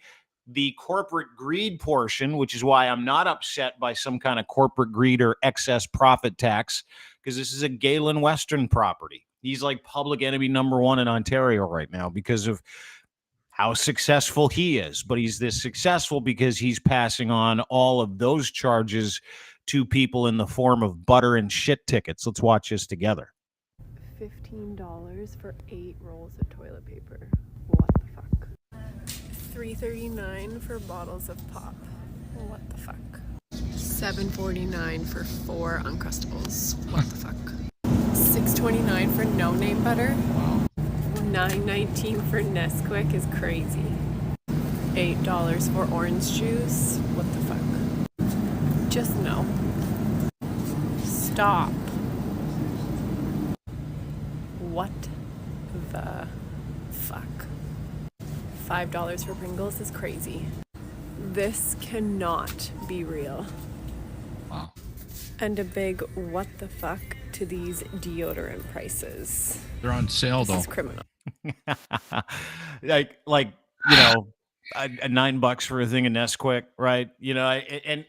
the corporate greed portion, which is why I'm not upset by some kind of corporate greed or excess profit tax, because this is a Galen Western property. He's like public enemy number one in Ontario right now because of how successful he is. But he's this successful because he's passing on all of those charges to people in the form of butter and shit tickets. Let's watch this together. $15 for 8 rolls of toilet paper. What the fuck? $3.39 for bottles of pop. What the fuck? $7.49 for 4 Uncrustables. What the fuck? $6.29 for no name butter. Wow. $9.19 for Nesquik is crazy. $8 for orange juice. What the fuck? Just no. Stop. What the fuck? $5 for Pringles is crazy. This cannot be real. Wow. And a big what the fuck to these deodorant prices. They're on sale, This though. is criminal. like you know, a $9 for a thing of Nesquik, right? You know, and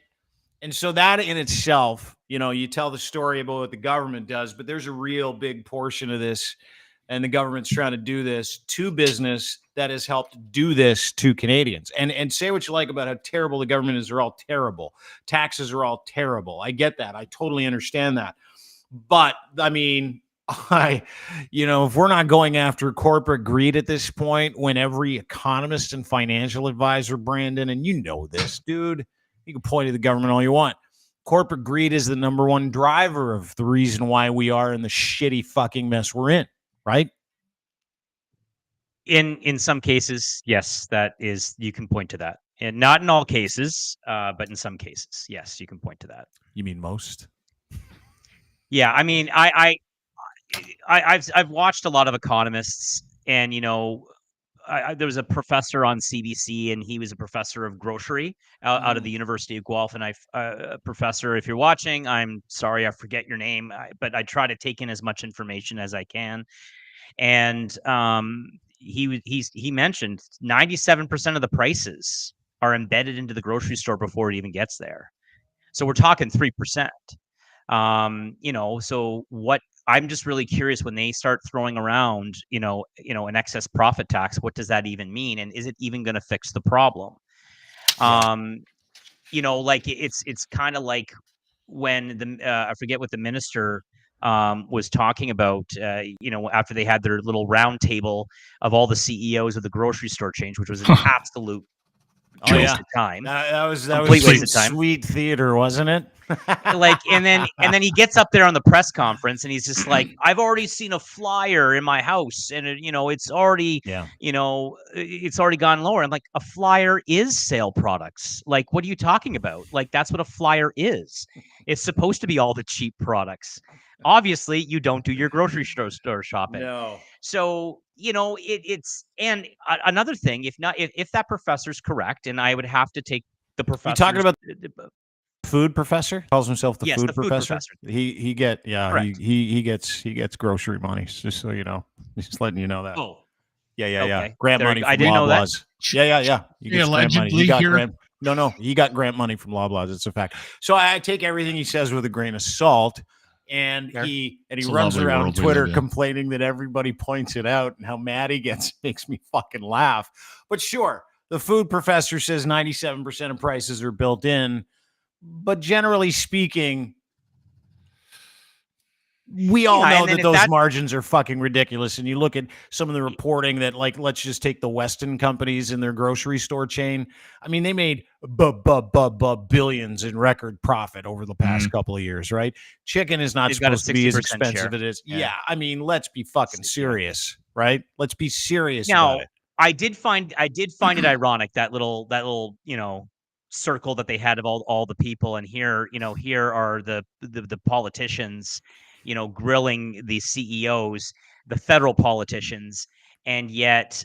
so that in itself, you know, you tell the story about what the government does, but there's a real big portion of this, and the government's trying to do this to business that has helped do this to Canadians. And say what you like about how terrible the government is, they're all terrible. Taxes are all terrible. I get that. I totally understand that. But I mean, if we're not going after corporate greed at this point, when every economist and financial advisor, Brandon, and you know this, dude, you can point to the government all you want. Corporate greed is the number one driver of the reason why we are in the shitty fucking mess we're in, right? In some cases, yes, that is, you can point to that. And not in all cases, but in some cases, yes, you can point to that. You mean most? Yeah, I mean, I've watched a lot of economists, and there was a professor on CBC, and he was a professor of grocery out of the University of Guelph. And professor, if you're watching, I'm sorry, I forget your name, but I try to take in as much information as I can. And he mentioned 97% of the prices are embedded into the grocery store before it even gets there. So we're talking 3%. So what I'm just really curious, when they start throwing around, an excess profit tax, what does that even mean? And is it even going to fix the problem? It's kind of like when I forget what the minister was talking about, after they had their little round table of all the CEOs of the grocery store chains, which was an absolute waste of time. That was waste of time. Sweet theater, wasn't it? And then he gets up there on the press conference and he's just like, I've already seen a flyer in my house, and it's already it's already gone lower. I'm like, a flyer is sale products. Like, what are you talking about? Like, that's what a flyer is. It's supposed to be all the cheap products. Obviously, you don't do your grocery store shopping. No. So, it's, and another thing, if that professor's correct, and I would have to take the professor. You talking about food professor? Calls himself the food professor. He gets grocery money, just so you know. Just letting you know that. Oh. Yeah. Okay. Grant money from I didn't know that. Yeah. He allegedly here. No, he got grant money from Loblaws. It's a fact. So I take everything he says with a grain of salt. And he runs around Twitter complaining that everybody points it out, and how mad he gets makes me fucking laugh. But sure, the food professor says 97% of prices are built in. But generally speaking, we all know that those margins are fucking ridiculous. And you look at some of the reporting that, like, let's just take the Weston companies in their grocery store chain. I mean, they made billions in record profit over the past couple of years, right? Chicken is not supposed to be as expensive as it is. Yeah. I mean, let's be fucking serious, right? Let's be serious about it. I did find it ironic, that little circle that they had of all the people, and here are the politicians, grilling the CEOs, the federal politicians, and yet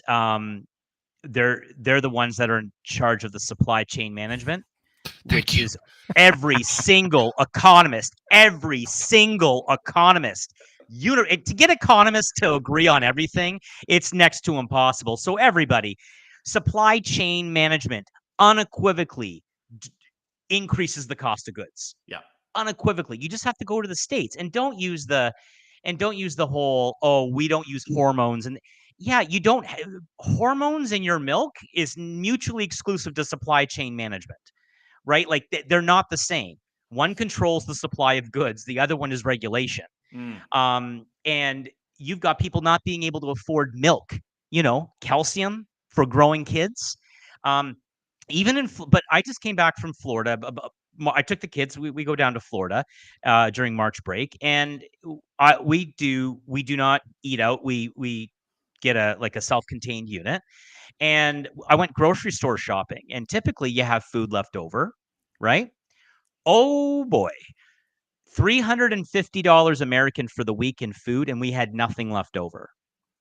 they're the ones that are in charge of the supply chain management, which is every single economist, to get economists to agree on everything, it's next to impossible. So everybody, supply chain management unequivocally increases the cost of goods. Yeah. Unequivocally. You just have to go to the States and don't use the whole, oh, we don't use hormones. And yeah, you don't. Hormones in your milk is mutually exclusive to supply chain management, right? Like they're not the same. One controls the supply of goods. The other one is regulation. And you've got people not being able to afford milk, calcium for growing kids. But I just came back from Florida. I took the kids. We go down to Florida during March break, and we do not eat out. We get a self-contained unit, and I went grocery store shopping, and typically you have food left over, right? Oh boy, $350 American for the week in food, and we had nothing left over.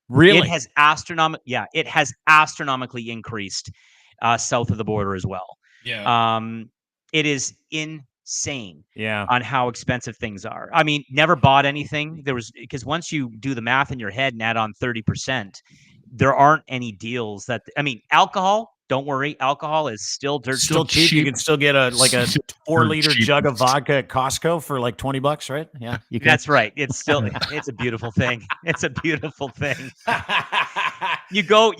Really? It has astronomically increased south of the border as well. Yeah. It is insane. Yeah. On how expensive things are. I mean, never bought anything. Because once you do the math in your head and add on 30%, there aren't any deals alcohol. Don't worry, alcohol is still cheap. You can still get a 4-liter jug of vodka at Costco for like $20, right? Yeah, you can. That's right. It's a beautiful thing. It's a beautiful thing. You go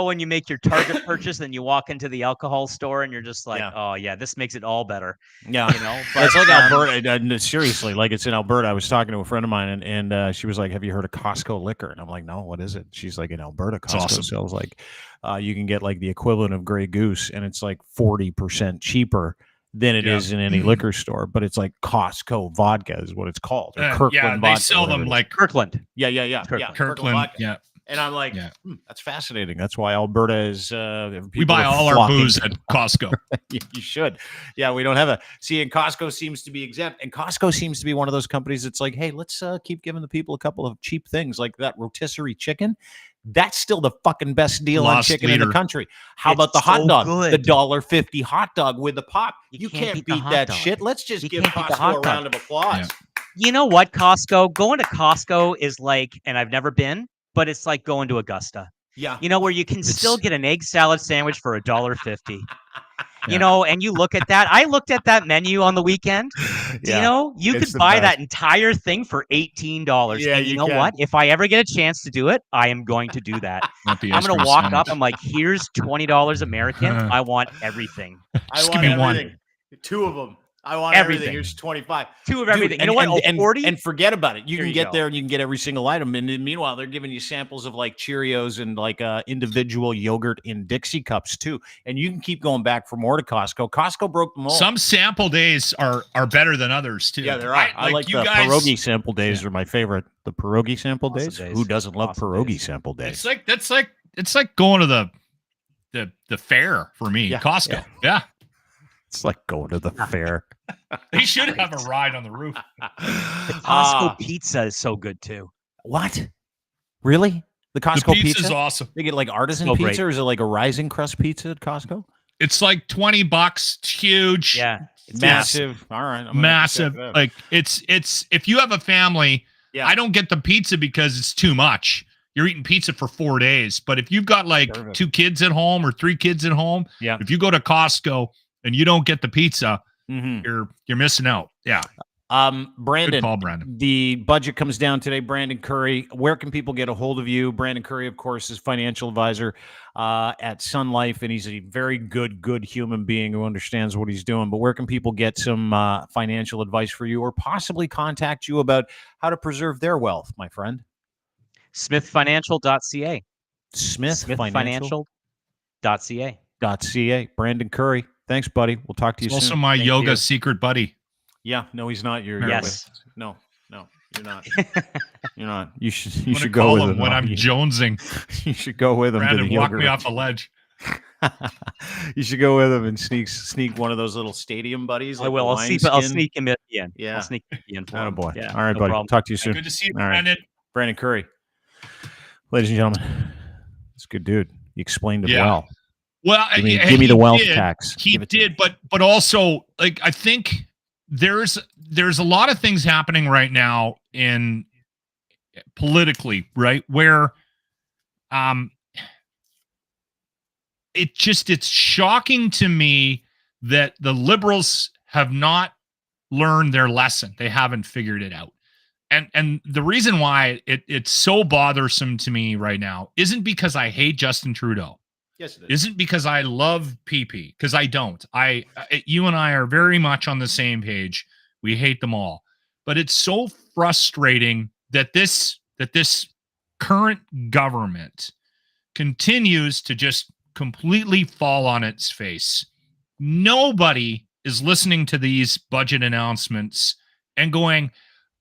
and you make your Target purchase, and you walk into the alcohol store, and you're just like, oh yeah, this makes it all better. Yeah, but it's like Alberta. Seriously, like it's in Alberta. I was talking to a friend of mine, and she was like, "Have you heard of Costco liquor?" And I'm like, "No, what is it?" She's like, "In Alberta, Costco sells like you can get like the equivalent of Grey Goose, and it's like 40% cheaper than it is in any liquor store. But it's like Costco vodka is what it's called. Or Kirkland vodka. They sell them like Kirkland. Yeah. Kirkland. Yeah. And I'm like, that's fascinating. That's why Alberta is. We buy all our booze at Costco. You should. Yeah, we don't have and Costco seems to be exempt. And Costco seems to be one of those companies that's like, hey, let's keep giving the people a couple of cheap things like that rotisserie chicken. That's still the fucking best deal on chicken in the country. How about the hot dog? Good. The $1.50 hot dog with the pop. You can't beat that shit. Let's just give Costco a round of applause. Yeah. You know what, Costco? Going to Costco is like, and I've never been, but it's like going to Augusta. Yeah. Where you can still get an egg salad sandwich for $1.50. And you look at that. I looked at that menu on the weekend. You could buy that entire thing for $18. Yeah, and you know what? If I ever get a chance to do it, I am going to do that. I'm going to walk up. I'm like, here's $20 American. I want everything. I want everything. 2 of them. I want everything. Here's 25. 2 of everything. Dude, you know what? 40? And forget about it. You can get there and you can get every single item. And meanwhile, they're giving you samples of like Cheerios and like individual yogurt in Dixie cups too. And you can keep going back for more to Costco. Costco broke them all. Some sample days are better than others too. Yeah, there are. I like the pierogi sample days are my favorite. The pierogi sample days. Who doesn't love pierogi sample days? It's like going to the fair for me. Yeah. Costco. Yeah. It's like going to the fair. They should have a ride on the roof. The Costco pizza is so good too. What? Really? The Costco pizza is awesome. They get like artisan pizza, great. Or is it like a rising crust pizza at Costco? It's like $20. It's huge. Yeah. It's massive. All right. Massive. Like it's if you have a family, I don't get the pizza because it's too much. You're eating pizza for 4 days. But if you've got like 2 kids at home or 3 kids at home, if you go to Costco and you don't get the pizza, you're missing out. Yeah. Brandon, good call, Brandon. The budget comes down today. Brandon Currie, where can people get a hold of you? Brandon Currie, of course, is financial advisor at Sun Life, and he's a very good human being who understands what he's doing. But where can people get some financial advice for you, or possibly contact you about how to preserve their wealth, my friend? smithfinancial.ca. smithfinancial.ca. Brandon Currie. Thanks, buddy. We'll talk to you soon. Also my yoga secret buddy. Yeah, no, he's not your yes. No. You're not. You're not. You should go with him when I'm jonesing. You should go with him. Brandon, to the walk yoga me off the ledge. You should go with him and sneak one of those little stadium buddies. I will. I'll sneak him at the end. Yeah. I'll sneak him at the end for him. Boy. Yeah, all right, no buddy. problem. Talk to you soon. Good to see you, all Brandon. Right. Brandon Currie. Ladies and gentlemen, it's a good dude. He explained it well. Well, give me the wealth tax. He did, but also, like, I think there's a lot of things happening right now in politically, right, where it's shocking to me that the Liberals have not learned their lesson. They haven't figured it out. And the reason why it's so bothersome to me right now isn't because I hate Justin Trudeau. Yes, it is. Isn't because I love PP, because I don't. You and I are very much on the same page. We hate them all. But it's so frustrating that this current government continues to just completely fall on its face. Nobody is listening to these budget announcements and going,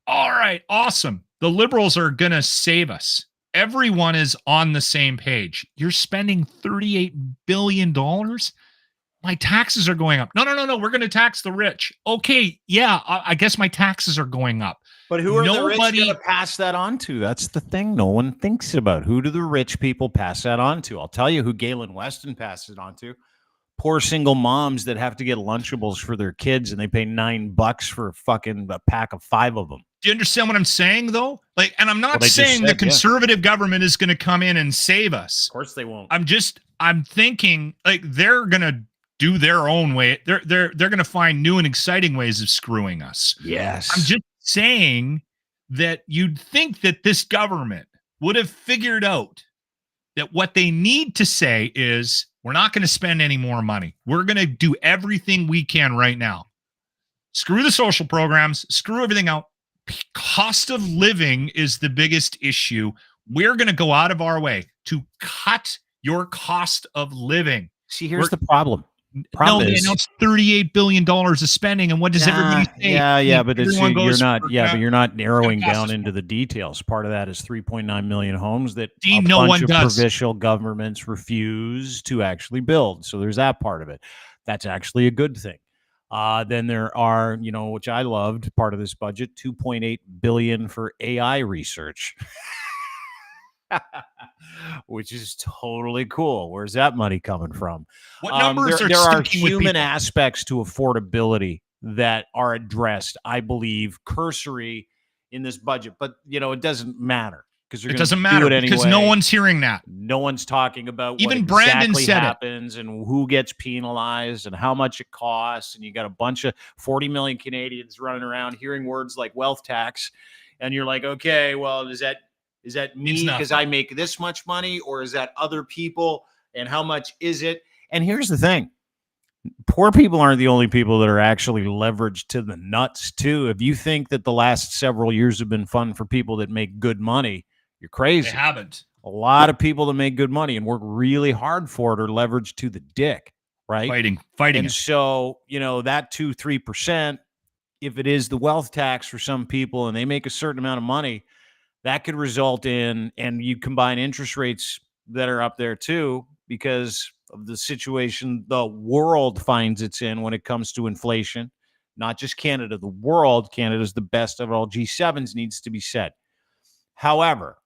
all right, awesome. The Liberals are going to save us. Everyone is on the same page. You're spending $38 billion. My taxes are going up. No. We're going to tax the rich. Okay, yeah, I guess my taxes are going up. But who are the rich going to pass that on to? That's the thing no one thinks about. Who do the rich people pass that on to? I'll tell you who Galen Weston passed it on to. Poor single moms that have to get Lunchables for their kids, and they pay $9 for a pack of 5 of them. Do you understand what I'm saying, though? Like, and I'm not saying the conservative government is going to come in and save us. Of course they won't. I'm thinking like they're going to do their own way. They're going to find new and exciting ways of screwing us. Yes. I'm just saying that you'd think that this government would have figured out that what they need to say is, we're not going to spend any more money. We're going to do everything we can right now. Screw the social programs, screw everything out. Cost of living is the biggest issue. We're going to go out of our way to cut your cost of living. See, here's the problem. They announced $38 billion of spending, and what does everybody say? But you're not narrowing down into the details. Part of that is 3.9 million homes that a bunch of provincial governments refuse to actually build. So there's that part of it. That's actually a good thing. Then there are, which I loved, part of this budget, $2.8 billion for AI research, which is totally cool. Where's that money coming from? What numbers there are human aspects to affordability that are addressed, I believe, cursory in this budget, but it doesn't matter. It doesn't matter because no one's hearing that. No one's talking about even what Brandon exactly said happens and who gets penalized and how much it costs. And you got a bunch of 40 million Canadians running around hearing words like wealth tax. And you're like, okay, well, is that me because I make this much money, or is that other people? And how much is it? And here's the thing. Poor people aren't the only people that are actually leveraged to the nuts too. If you think that the last several years have been fun for people that make good money, you're crazy. They haven't. A lot of people that make good money and work really hard for it are leveraged to the dick, right? Fighting. And so, that 2-3%, if it is the wealth tax for some people and they make a certain amount of money, that could result in, and you combine interest rates that are up there too, because of the situation the world finds it's in when it comes to inflation, not just Canada, the world. Canada's the best of all G7s, needs to be said. However,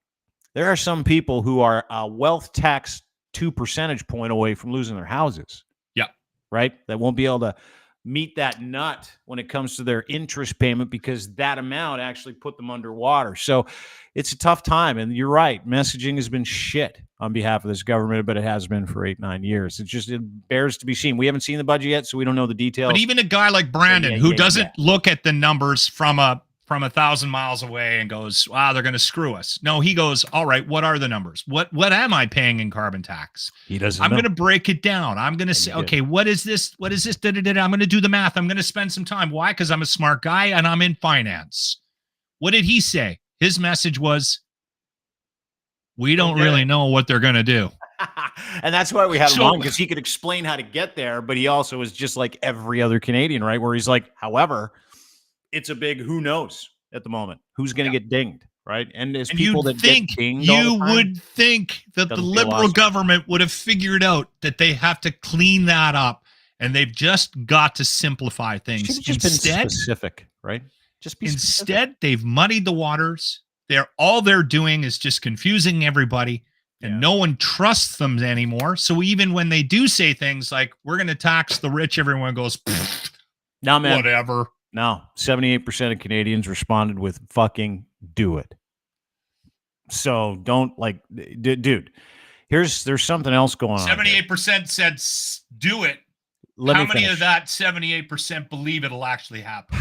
there are some people who are a wealth tax 2 percentage point away from losing their houses. Yeah. Right? That won't be able to meet that nut when it comes to their interest payment because that amount actually put them underwater. So it's a tough time. And you're right. Messaging has been shit on behalf of this government, but it has been for 8-9 years. It bears to be seen. We haven't seen the budget yet, so we don't know the details. But even a guy like Brandon, who doesn't look at the numbers from 1,000 miles away and goes, wow, they're going to screw us. No, he goes, all right, what are the numbers? What am I paying in carbon tax? He doesn't I'm going to break it down. I'm going to say, okay, what is this? What is this? Da-da-da-da. I'm going to do the math. I'm going to spend some time. Why? Because I'm a smart guy and I'm in finance. What did he say? His message was, we don't really know what they're going to do. And that's why we had him on, because he could explain how to get there, but he also is just like every other Canadian, right? Where he's like, however, it's a big who knows. at the moment. Who's going to get dinged, right? And as And people that get dinged all the time, would think that the doesn't feel Liberal awesome. government would have figured out that they have to clean that up, and they've just got to simplify things. Should've just been specific, right? Just be specific. Instead, they've muddied the waters. All they're doing is just confusing everybody, and no one trusts them anymore. So even when they do say things like, we're going to tax the rich, everyone goes, no, man. Whatever. No, 78% of Canadians responded with fucking do it. So don't dude, there's something else going on. 78% said do it. How many of that 78% believe it'll actually happen?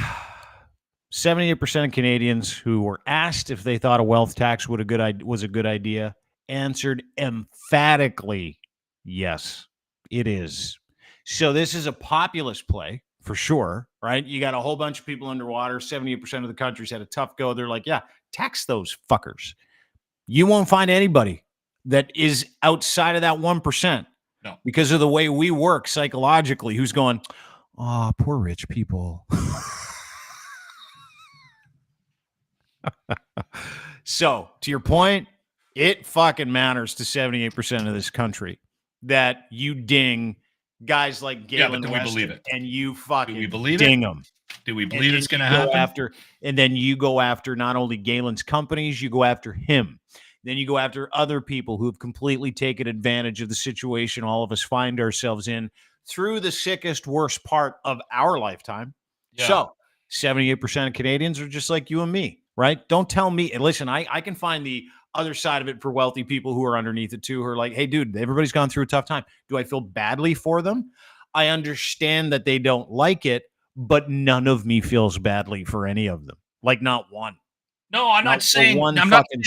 78% of Canadians who were asked if they thought a wealth tax was a good idea answered emphatically, yes, it is. So this is a populist play for sure, right? You got a whole bunch of people underwater. 78% of the country's had a tough go. They're like, yeah, tax those fuckers. You won't find anybody that is outside of that 1%. No. Because of the way we work psychologically, who's going, oh, poor rich people. So, to your point, it fucking matters to 78% of this country that you ding guys like Galen Weston and you fucking ding them. Do we believe it's going to happen? And then you go after not only Galen's companies, you go after him. Then you go after other people who have completely taken advantage of the situation all of us find ourselves in through the sickest, worst part of our lifetime. Yeah. So 78% of Canadians are just like you and me, right? Don't tell me. And listen, I can find the other side of it for wealthy people who are underneath it too, who are like, hey, dude, everybody's gone through a tough time. Do I feel badly for them? I understand that they don't like it, but none of me feels badly for any of them. Like not one. No, I'm not saying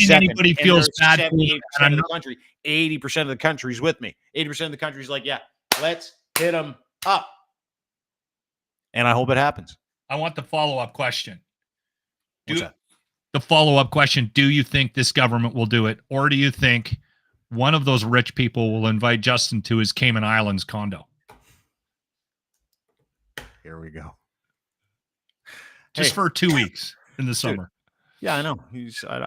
anybody feels bad. 78% of the country, 80% of the country's with me. 80% of the country's like, yeah, let's hit them up. And I hope it happens. I want the follow-up question. What's that? The follow-up question, do you think this government will do it? Or do you think one of those rich people will invite Justin to his Cayman Islands condo? Here we go. Just for 2 weeks in the summer. Dude. Yeah, I know.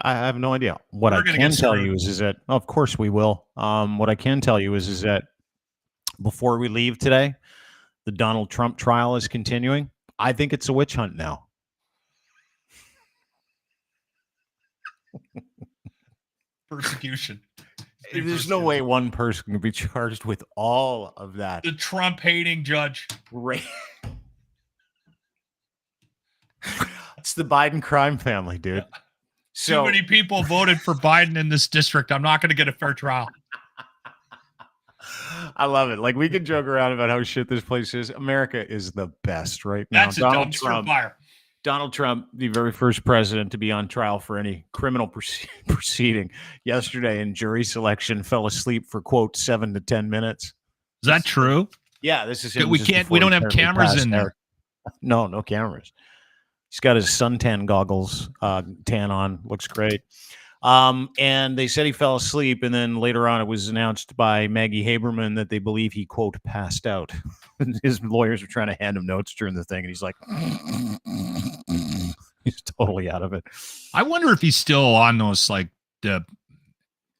I have no idea. What I can tell you is that, of course we will. What I can tell you is that before we leave today, the Donald Trump trial is continuing. I think it's a witch hunt now. Persecution. There's no way one person can be charged with all of that. The Trump-hating judge. Right. It's the Biden crime family, dude. Yeah. Too many people voted for Biden in this district. I'm not going to get a fair trial. I love it. Like, we can joke around about how shit this place is. America is the best right now. That's a dumpster fire. Donald Trump, the very first president to be on trial for any criminal proceeding, yesterday in jury selection fell asleep for, quote, 7 to 10 minutes. Is that true? Yeah, this is him. We don't have cameras in there. No cameras. He's got his suntan goggles tan on. Looks great. And they said he fell asleep. And then later on, it was announced by Maggie Haberman that they believe he, quote, passed out. His lawyers were trying to hand him notes during the thing. And he's like, he's totally out of it. I wonder if he's still on those, like, the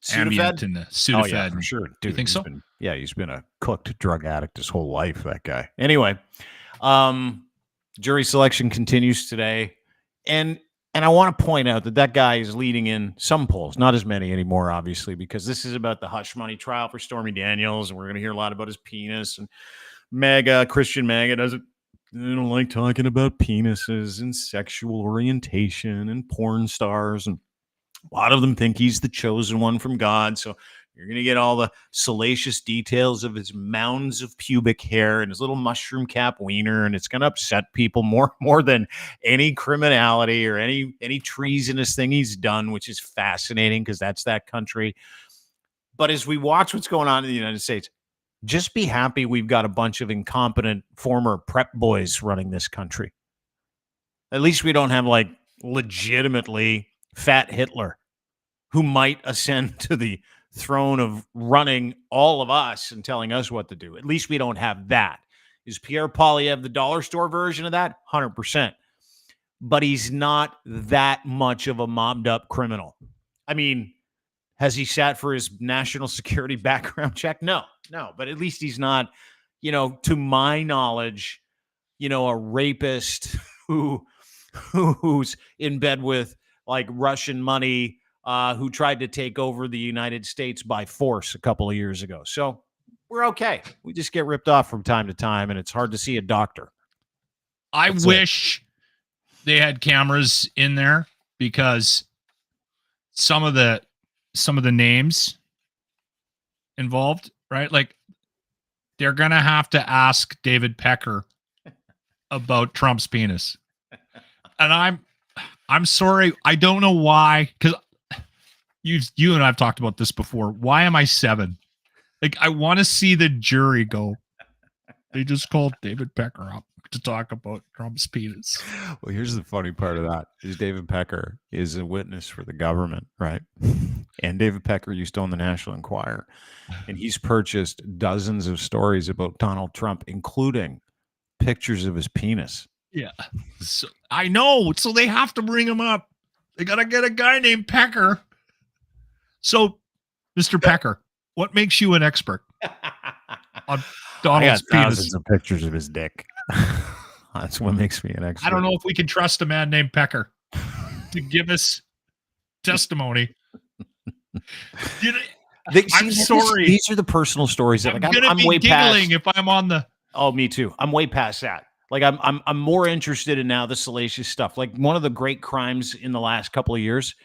Sudafed and the Sudafed. Oh, yeah, for sure. Dude, you think so? He's been a cooked drug addict his whole life, that guy. Anyway, jury selection continues today. And I want to point out that guy is leading in some polls, not as many anymore, obviously, because this is about the hush money trial for Stormy Daniels. And we're going to hear a lot about his penis. And Christian MAGA they don't like talking about penises and sexual orientation and porn stars. And a lot of them think he's the chosen one from God. So you're going to get all the salacious details of his mounds of pubic hair and his little mushroom cap wiener, and it's going to upset people more than any criminality or any treasonous thing he's done, which is fascinating because that's that country. But as we watch what's going on in the United States, just be happy we've got a bunch of incompetent former prep boys running this country. At least we don't have like legitimately fat Hitler who might ascend to the throne of running all of us and telling us what to do. At least we don't have that. Is Pierre Poilievre the dollar store version of that? 100%. but he's not that much of a mobbed up criminal. I mean, has he sat for his national security background check? No, but at least he's not, to my knowledge, a rapist who's in bed with like Russian money, who tried to take over the United States by force a couple of years ago. So we're okay. We just get ripped off from time to time, and it's hard to see a doctor. I wish they had cameras in there, because some of the names involved, right? Like, they're gonna have to ask David Pecker about Trump's penis. And I'm sorry, I don't know why, because you and I've talked about this before. Why am I 7? Like, I want to see the jury go, they just called David Pecker up to talk about Trump's penis. Well, here's the funny part of that is David Pecker is a witness for the government, right? And David Pecker used to own the National Enquirer, and he's purchased dozens of stories about Donald Trump, including pictures of his penis. Yeah. So, I know. So they have to bring him up. They got to get a guy named Pecker. So, Mr. Pecker, what makes you an expert on Donald's penis? Thousands of pictures of his dick. That's what makes me an expert. I don't know if we can trust a man named Pecker to give us testimony. I'm sorry. These are the personal stories that I'm way giggling past. If I'm on the. Oh, me too. I'm way past that. Like, I'm more interested in now the salacious stuff. Like, one of the great crimes in the last couple of years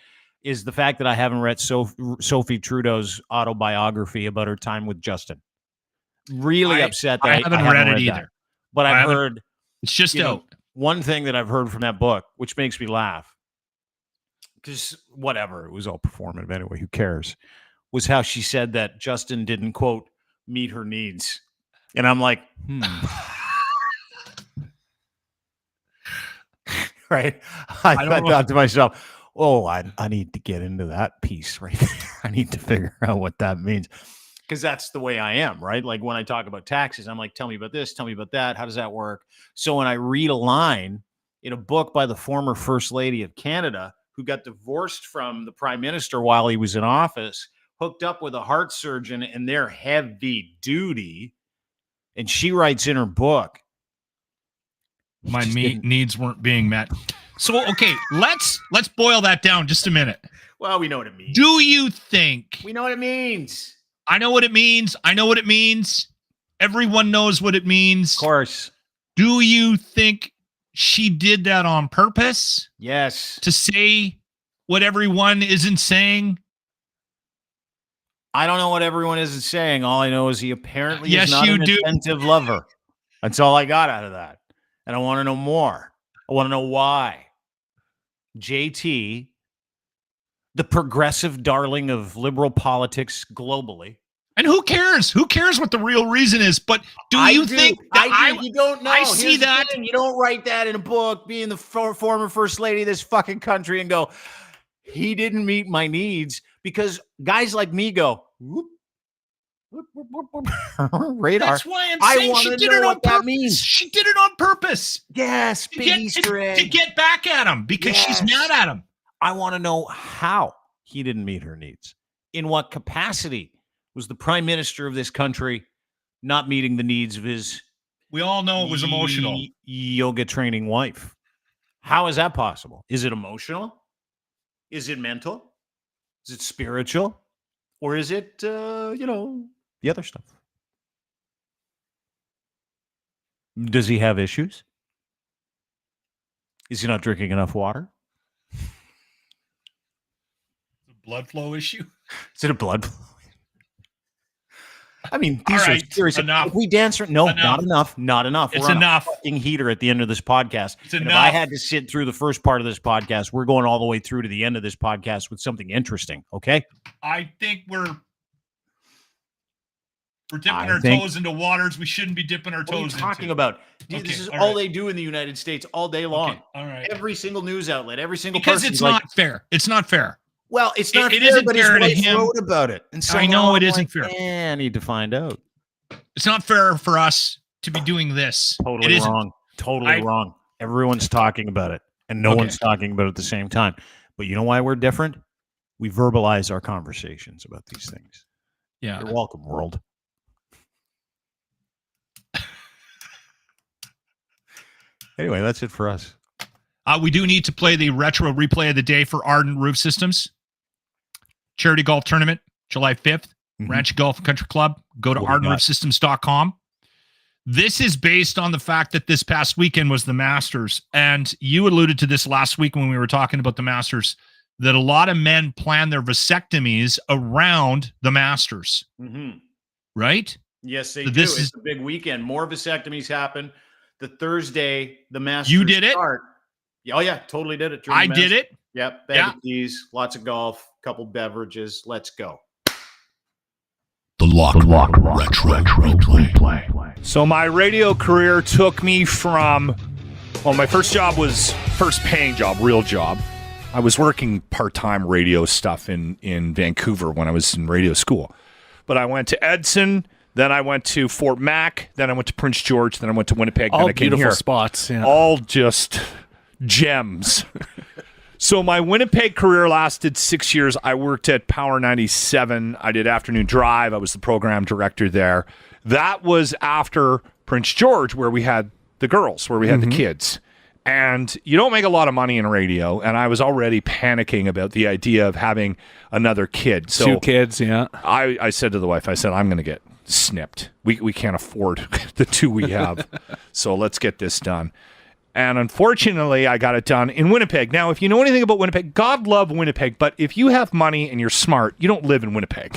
is the fact that I haven't read Sophie Trudeau's autobiography about her time with Justin. Really upset that I haven't read it either. But I've heard it's just out. One thing that I've heard from that book, which makes me laugh, because whatever, it was all performative anyway, who cares, was how she said that Justin didn't, quote, meet her needs. And I'm like, right? I thought to myself, I need to get into that piece right there. I need to figure out what that means. Because that's the way I am, right? Like, when I talk about taxes, I'm like, tell me about this, tell me about that. How does that work? So when I read a line in a book by the former First Lady of Canada, who got divorced from the Prime Minister while he was in office, hooked up with a heart surgeon, and they're heavy duty, and she writes in her book, my needs weren't being met. So, okay, let's boil that down just a minute. Well, we know what it means. Do you think... We know what it means. I know what it means. I know what it means. Everyone knows what it means. Of course. Do you think she did that on purpose? Yes. To say what everyone isn't saying? I don't know what everyone isn't saying. All I know is he apparently is not an attentive lover. That's all I got out of that. And I want to know more. I want to know why. JT, the progressive darling of liberal politics globally. And who cares? Who cares what the real reason is? But you think that you don't know? I see that. You don't write that in a book, being the former First Lady of this fucking country, and go, he didn't meet my needs, because guys like me go, whoop, whoop, whoop, whoop, whoop. Radar. That's why I'm saying she did it on purpose. Means. She did it on purpose. Yes, to get back at him, because she's mad at him. I want to know how he didn't meet her needs. In what capacity was the Prime Minister of this country not meeting the needs of his... We all know it was emotional. Yoga training wife. How is that possible? Is it emotional? Is it mental? Is it spiritual? Or is it, the other stuff? Does he have issues? Is he not drinking enough water? Blood flow issue? Is it a blood flow? I mean, these are serious. Enough. If we dance, not enough. It's we're enough. On a fucking heater at the end of this podcast. It's enough. If I had to sit through the first part of this podcast, we're going all the way through to the end of this podcast with something interesting. Okay? I think we're dipping our toes into waters we shouldn't be dipping our toes into. What are you talking about? Okay, this is all they do in the United States all day long. Okay, all right. Every single news outlet, every single because person. It's not fair. It's not fair. Well, it's not fair, isn't but fair his wife wrote about it. And so I know it isn't fair. I need to find out. It's not fair for us to be doing this. Totally wrong. Totally wrong. Everyone's talking about it. and no one's talking about it at the same time. But you know why we're different? We verbalize our conversations about these things. Yeah. You're welcome, world. Anyway, that's it for us. We do need to play the retro replay of the day for Arden Roof Systems. Charity Golf Tournament, July 5th. Ranch Golf Country Club. Go to ardenroofsystems.com. This is based on the fact that this past weekend was the Masters. And you alluded to this last week when we were talking about the Masters, that a lot of men plan their vasectomies around the Masters. Right? Yes, they do. It's a big weekend. More vasectomies happen. The Thursday, the Masters You did start. Oh, yeah, totally did it. I did it. Yep. Bag of teas, lots of golf, couple beverages. Let's go. The Lochlin Retro Replay. So my radio career took me from, well, my first paying job, real job. I was working part-time radio stuff in Vancouver when I was in radio school. But I went to Edson, then I went to Fort Mac, then I went to Prince George, then I went to Winnipeg, then I came beautiful here. spots. Yeah. All just gems. So my Winnipeg career lasted 6 years. I worked at Power 97. I did afternoon drive. I was the program director there. That was after Prince George, where we had the girls, where we had the kids. And you don't make a lot of money in radio. And I was already panicking about the idea of having another kid. So 2 kids, yeah. I said to the wife, I said, I'm going to get snipped. We can't afford the 2 we have. So let's get this done. And unfortunately, I got it done in Winnipeg. Now, if you know anything about Winnipeg, God love Winnipeg, but if you have money and you're smart, you don't live in Winnipeg.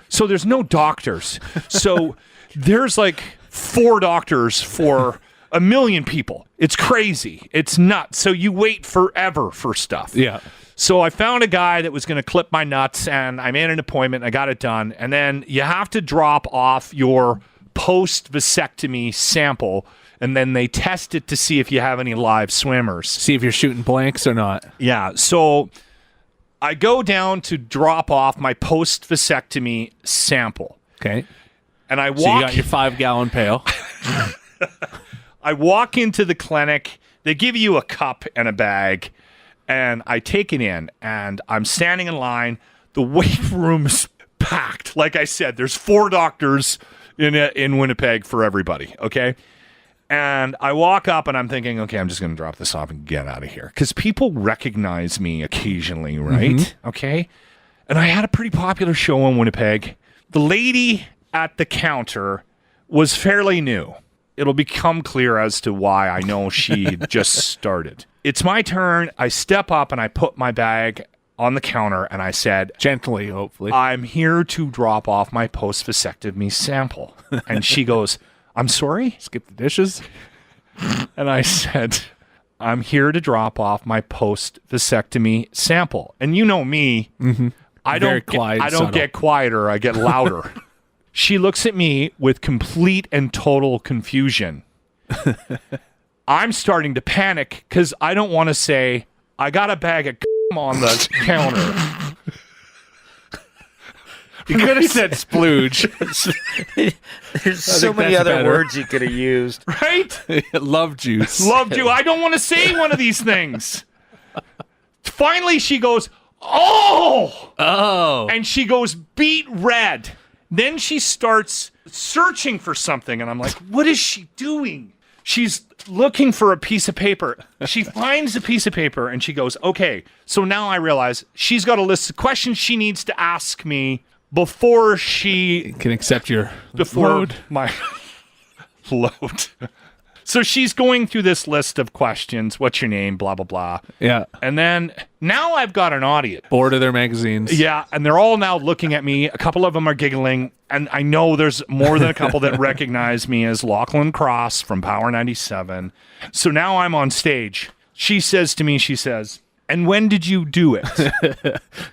So there's no doctors. So there's like 4 doctors for 1 million people. It's crazy. It's nuts. So you wait forever for stuff. Yeah. So I found a guy that was going to clip my nuts, and I made an appointment. I got it done. And then you have to drop off your post-vasectomy sample, and then they test it to see if you have any live swimmers. See if you're shooting blanks or not. Yeah, so I go down to drop off my post-vasectomy sample. Okay. And I walk... So you got your 5-gallon pail. I walk into the clinic. They give you a cup and a bag, and I take it in, and I'm standing in line. The wait room is packed. Like I said, there's 4 doctors in Winnipeg for everybody, okay? And I walk up and I'm thinking, okay, I'm just going to drop this off and get out of here. Because people recognize me occasionally, right? Okay. And I had a pretty popular show in Winnipeg. The lady at the counter was fairly new. It'll become clear as to why I know she just started. It's my turn. I step up and I put my bag on the counter and I said, gently, hopefully, I'm here to drop off my post-vasectomy sample. And she goes, I'm sorry? Skip the dishes. And I said, I'm here to drop off my post-vasectomy sample. And you know me, I don't get quieter, I get louder. She looks at me with complete and total confusion. I'm starting to panic because I don't want to say, I got a bag of on the counter. You could have said splooge. There's so many other words you could have used. Right? Love juice. Love juice. I don't want to say one of these things. Finally, she goes, oh! And she goes beet red. Then she starts searching for something, and I'm like, what is she doing? She's looking for a piece of paper. She finds a piece of paper, and she goes, okay, so now I realize she's got a list of questions she needs to ask me before she can accept your load. My load. So she's going through this list of questions. What's your name? Blah, blah, blah. Yeah. And then now I've got an audience. Bored of their magazines. Yeah. And they're all now looking at me. A couple of them are giggling. And I know there's more than a couple that recognize me as Lochlin Cross from Power 97. So now I'm on stage. She says to me, and when did you do it?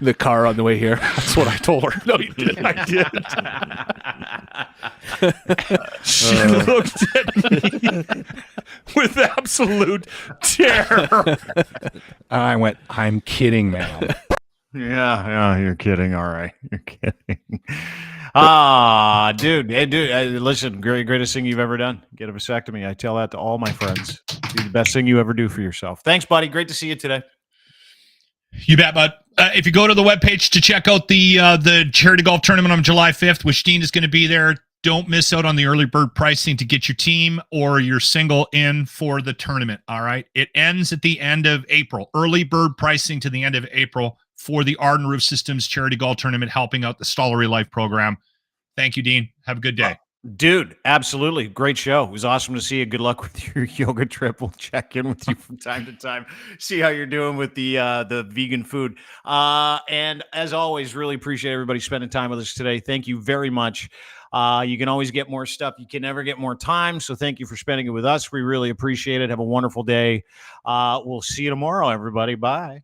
The car on the way here. That's what I told her. No, you didn't. I did. She looked at me with absolute terror. And I went, I'm kidding, ma'am. Yeah, you're kidding. All right. You're kidding. Dude. Hey, dude. Listen, greatest thing you've ever done. Get a vasectomy. I tell that to all my friends. It's the best thing you ever do for yourself. Thanks, buddy. Great to see you today. You bet, bud. If you go to the webpage to check out the charity golf tournament on July 5th, which Dean is going to be there, don't miss out on the early bird pricing to get your team or your single in for the tournament. All right. It ends at the end of April. Early bird pricing to the end of April for the Arden Roof Systems charity golf tournament, helping out the Stollery Life program. Thank you, Dean. Have a good day. Dude, absolutely. Great show. It was awesome to see you. Good luck with your yoga trip. We'll check in with you from time to time, see how you're doing with the vegan food. And as always, really appreciate everybody spending time with us today. Thank you very much. You can always get more stuff. You can never get more time. So thank you for spending it with us. We really appreciate it. Have a wonderful day. We'll see you tomorrow, everybody. Bye.